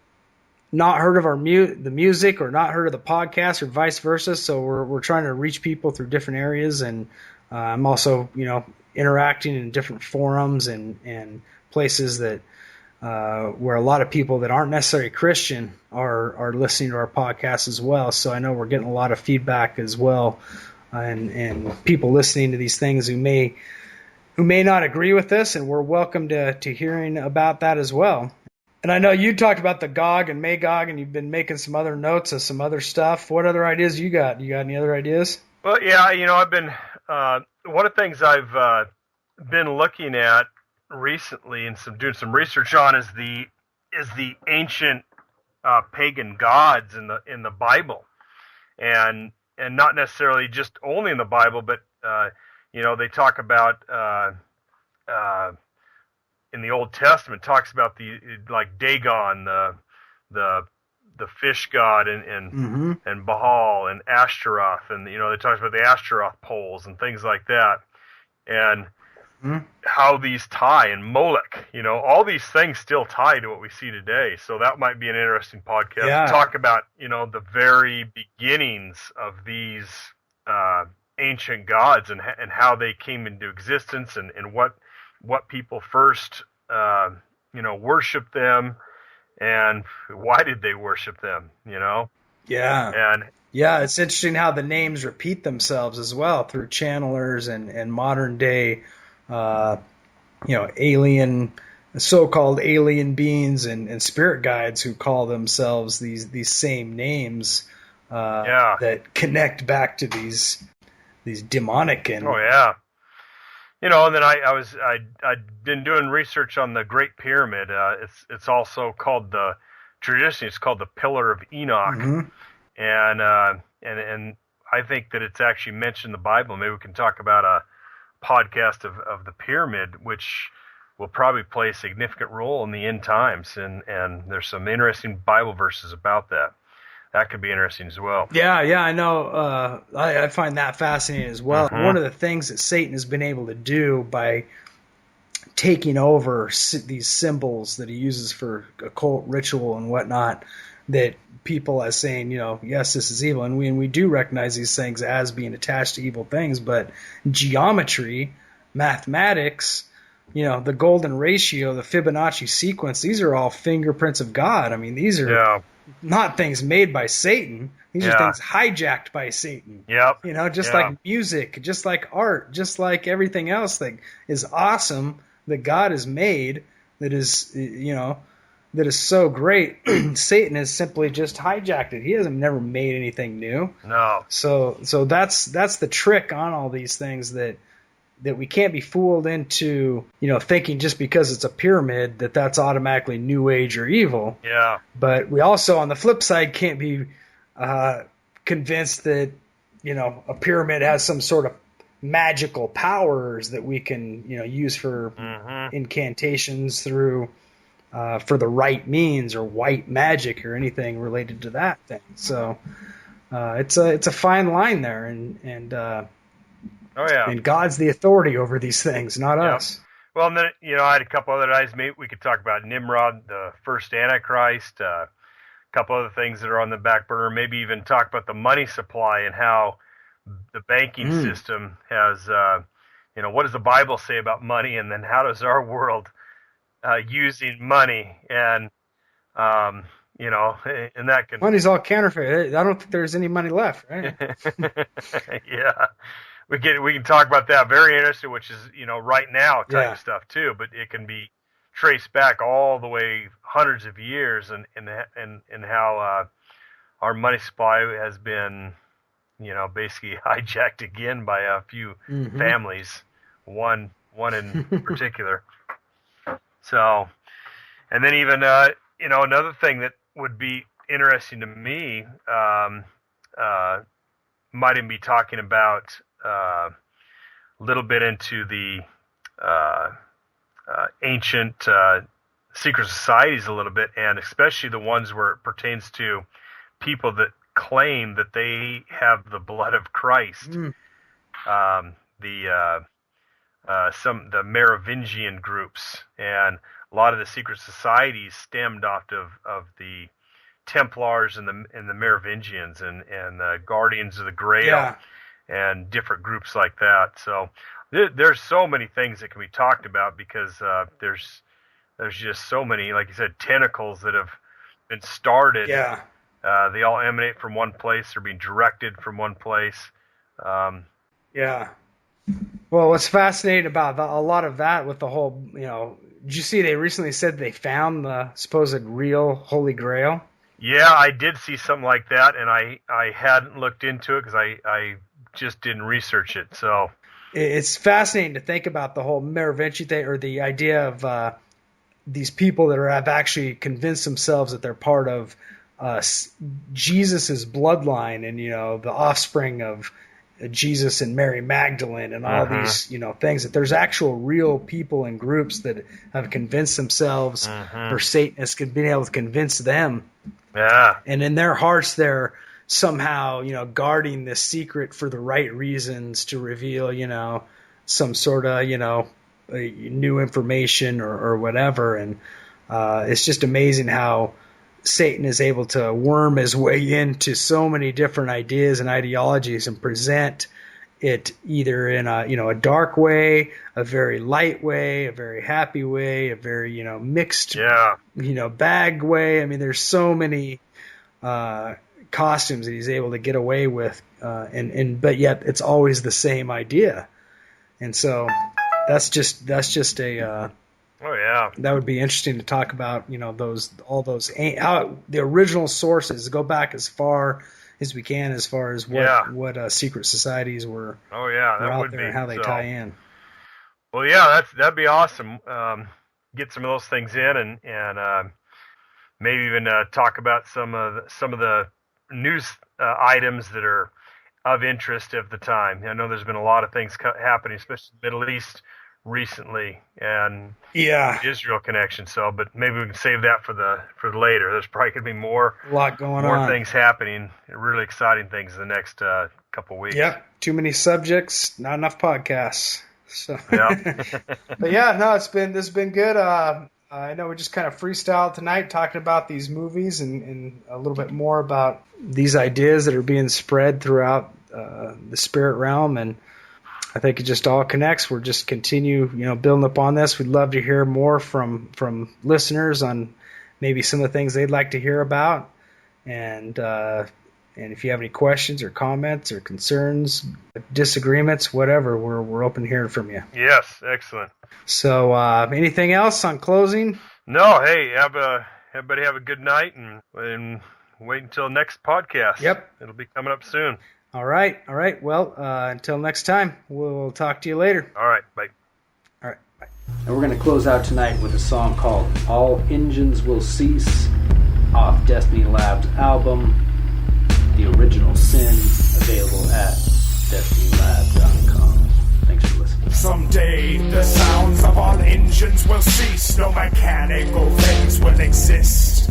not heard of the music or not heard of the podcast, or vice versa. So we're trying to reach people through different areas, and I'm also interacting in different forums and places that where a lot of people that aren't necessarily Christian are listening to our podcast as well. So I know we're getting a lot of feedback as well, and people listening to these things who may not agree with this, and we're welcome to hearing about that as well. And I know you talked about the Gog and Magog, and you've been making some other notes of some other stuff. What other ideas you got? You got any other ideas? Well, yeah, I've been one of the things I've been looking at recently and doing some research on is the ancient pagan gods in the Bible, and not necessarily just only in the Bible, but they talk about in the Old Testament, talks about like Dagon, the fish god, and Baal and Ashtaroth, and they talk about the Ashtaroth poles and things like that, and how these tie, and Molech, all these things still tie to what we see today. So that might be an interesting podcast to talk about, the very beginnings of these ancient gods, and how they came into existence, and what people first, worshiped them, and why did they worship them, Yeah. And it's interesting how the names repeat themselves as well through channelers and modern day, so-called alien beings and spirit guides who call themselves these same names, that connect back to these demonic and and then I'd been doing research on the Great Pyramid. It's also called it's called the Pillar of Enoch, and I think that it's actually mentioned in the Bible. Maybe we can talk about a podcast of the pyramid, which will probably play a significant role in the end times, and there's some interesting Bible verses about that. That could be interesting as well. Yeah, I know. I find that fascinating as well. One of the things that Satan has been able to do by taking over these symbols that he uses for occult ritual and whatnot, that people as saying, yes, this is evil, and we do recognize these things as being attached to evil things, but geometry, mathematics, the golden ratio, the Fibonacci sequence, these are all fingerprints of God. I mean, these are not things made by Satan. These are things hijacked by Satan. Yep. Just like music, just like art, just like everything else that is awesome that God has made, that is, that is so great. Satan has simply just hijacked it. He hasn't never made anything new. No. So that's the trick on all these things, that we can't be fooled into, thinking just because it's a pyramid that's automatically new age or evil. Yeah. But we also, on the flip side, can't be convinced that, a pyramid has some sort of magical powers that we can, use for incantations through, for the right means, or white magic or anything related to that thing. So it's a fine line there, and God's the authority over these things, not us. Well, and then I had a couple other guys. Maybe we could talk about Nimrod, the first Antichrist. A couple other things that are on the back burner. Maybe even talk about the money supply and how the banking system has. What does the Bible say about money, and then how does our world using money, and and that can. Money's all counterfeit. I don't think there's any money left, right? Yeah, we can talk about that. Very interesting, which is right now type of stuff too, but it can be traced back all the way hundreds of years, and how our money supply has been basically hijacked again by a few families, one in particular. So, and then even, another thing that would be interesting to me, might even be talking about a little bit into the ancient secret societies a little bit, and especially the ones where it pertains to people that claim that they have the blood of Christ. The Merovingian groups, and a lot of the secret societies stemmed off of the Templars and the Merovingians and the Guardians of the Grail, and different groups like that. So there's so many things that can be talked about, because there's just so many, like you said, tentacles that have been started. They all emanate from one place. They're being directed from one place. Well, what's fascinating about a lot of that with the whole, did you see they recently said they found the supposed real Holy Grail? Yeah, I did see something like that, and I hadn't looked into it because I just didn't research it. So it's fascinating to think about the whole Merovingian thing, or the idea of these people that have actually convinced themselves that they're part of Jesus's bloodline, and the offspring of Jesus and Mary Magdalene, and all these things, that there's actual real people and groups that have convinced themselves, or Satanists have been able to convince them. And in their hearts, they're somehow guarding this secret for the right reasons, to reveal some sort of new information or whatever. And it's just amazing how Satan is able to worm his way into so many different ideas and ideologies, and present it either in a dark way, a very light way, a very happy way, a very mixed bag way. I mean, there's so many costumes that he's able to get away with, but yet it's always the same idea. And so that's just a that would be interesting to talk about. The original sources, go back as far as we can, as far as what secret societies were out there, and how they tie in. Well, yeah, that'd be awesome. Get some of those things in, and maybe even talk about some of the news items that are of interest of the time. I know there's been a lot of things happening, especially in the Middle East recently, and Israel connection. So, but maybe we can save that for later. There's probably going to be more things happening, really exciting things in the next couple weeks. Too many subjects, not enough podcasts. So, but this has been good. I know we just kind of freestyled tonight, talking about these movies and a little bit more about these ideas that are being spread throughout the spirit realm. And I think it just all connects. We're just continue, building upon this. We'd love to hear more from listeners on maybe some of the things they'd like to hear about. And if you have any questions or comments or concerns, disagreements, whatever, we're open to hearing from you. Yes, excellent. So anything else on closing? No, hey, everybody have a good night and wait until next podcast. Yep. It'll be coming up soon. All right. Well, until next time, we'll talk to you later. All right, bye. All right, bye. And we're going to close out tonight with a song called All Engines Will Cease off Destiny Labs' album, The Original Sin, available at destinylab.com. Thanks for listening. Someday the sounds of all engines will cease, no mechanical things will exist.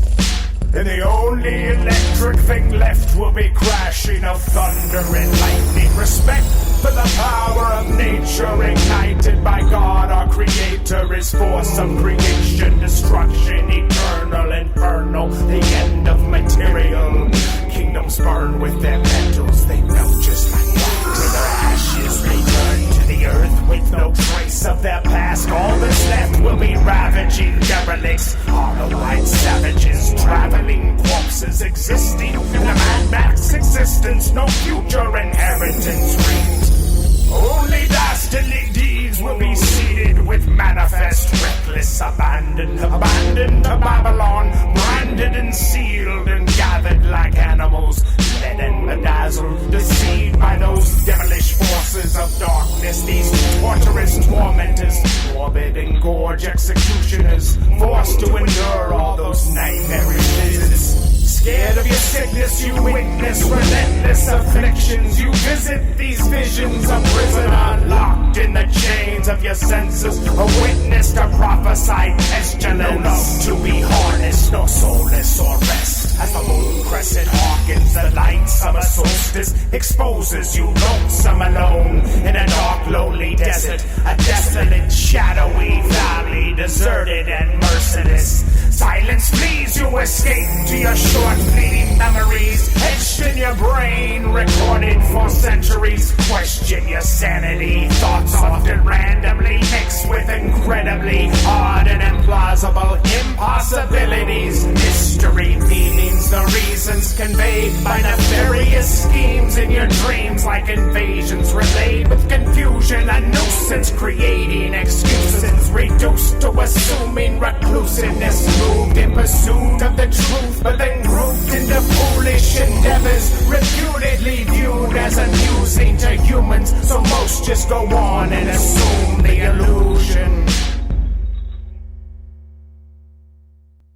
And the only electric thing left will be crashing of thunder and lightning. Respect for the power of nature ignited by God our Creator is force of creation, destruction, eternal, infernal, the end of material. Kingdoms burn with their metals, they melt just like wax. Till their ashes return to the earth with no trace of their past. All that's left will be ravaging derelicts, hollow-eyed savages, traveling corpses existing in a Mad Max existence. No future inheritance rings. Only dastardly deeds will be seeded with manifest, reckless abandon. Abandoned to Babylon, branded and sealed and gathered like animals, led and bedazzled, deceived by those devilish forces of darkness. These torturous tormentors, morbid and gorge executioners, forced to endure all those nightmarish visits. Scared of your sickness, you witness relentless afflictions. You visit these visions of prisoner locked in the chains of your senses. A witness to prophesied pestilence. No love to be harnessed, no solace or rest. As the moon crescent hearkens the light summer solstice, exposes you lonesome alone in a dark lonely desert. A desolate shadowy valley, deserted and merciless. Silence flees, you escape to your short fleeting memories, etched in your brain, recorded for centuries. Question your sanity, thoughts often randomly mixed with incredibly odd and implausible impossibilities. Mystery meanings, the reasons conveyed by nefarious schemes in your dreams, like invasions relayed with confusion, a nuisance creating excuses, reduced to assuming reclusiveness, moved in pursuit of the truth, but then grouped into foolish endeavors, reputedly viewed as amusing to humans, so most just go on and assume the illusion.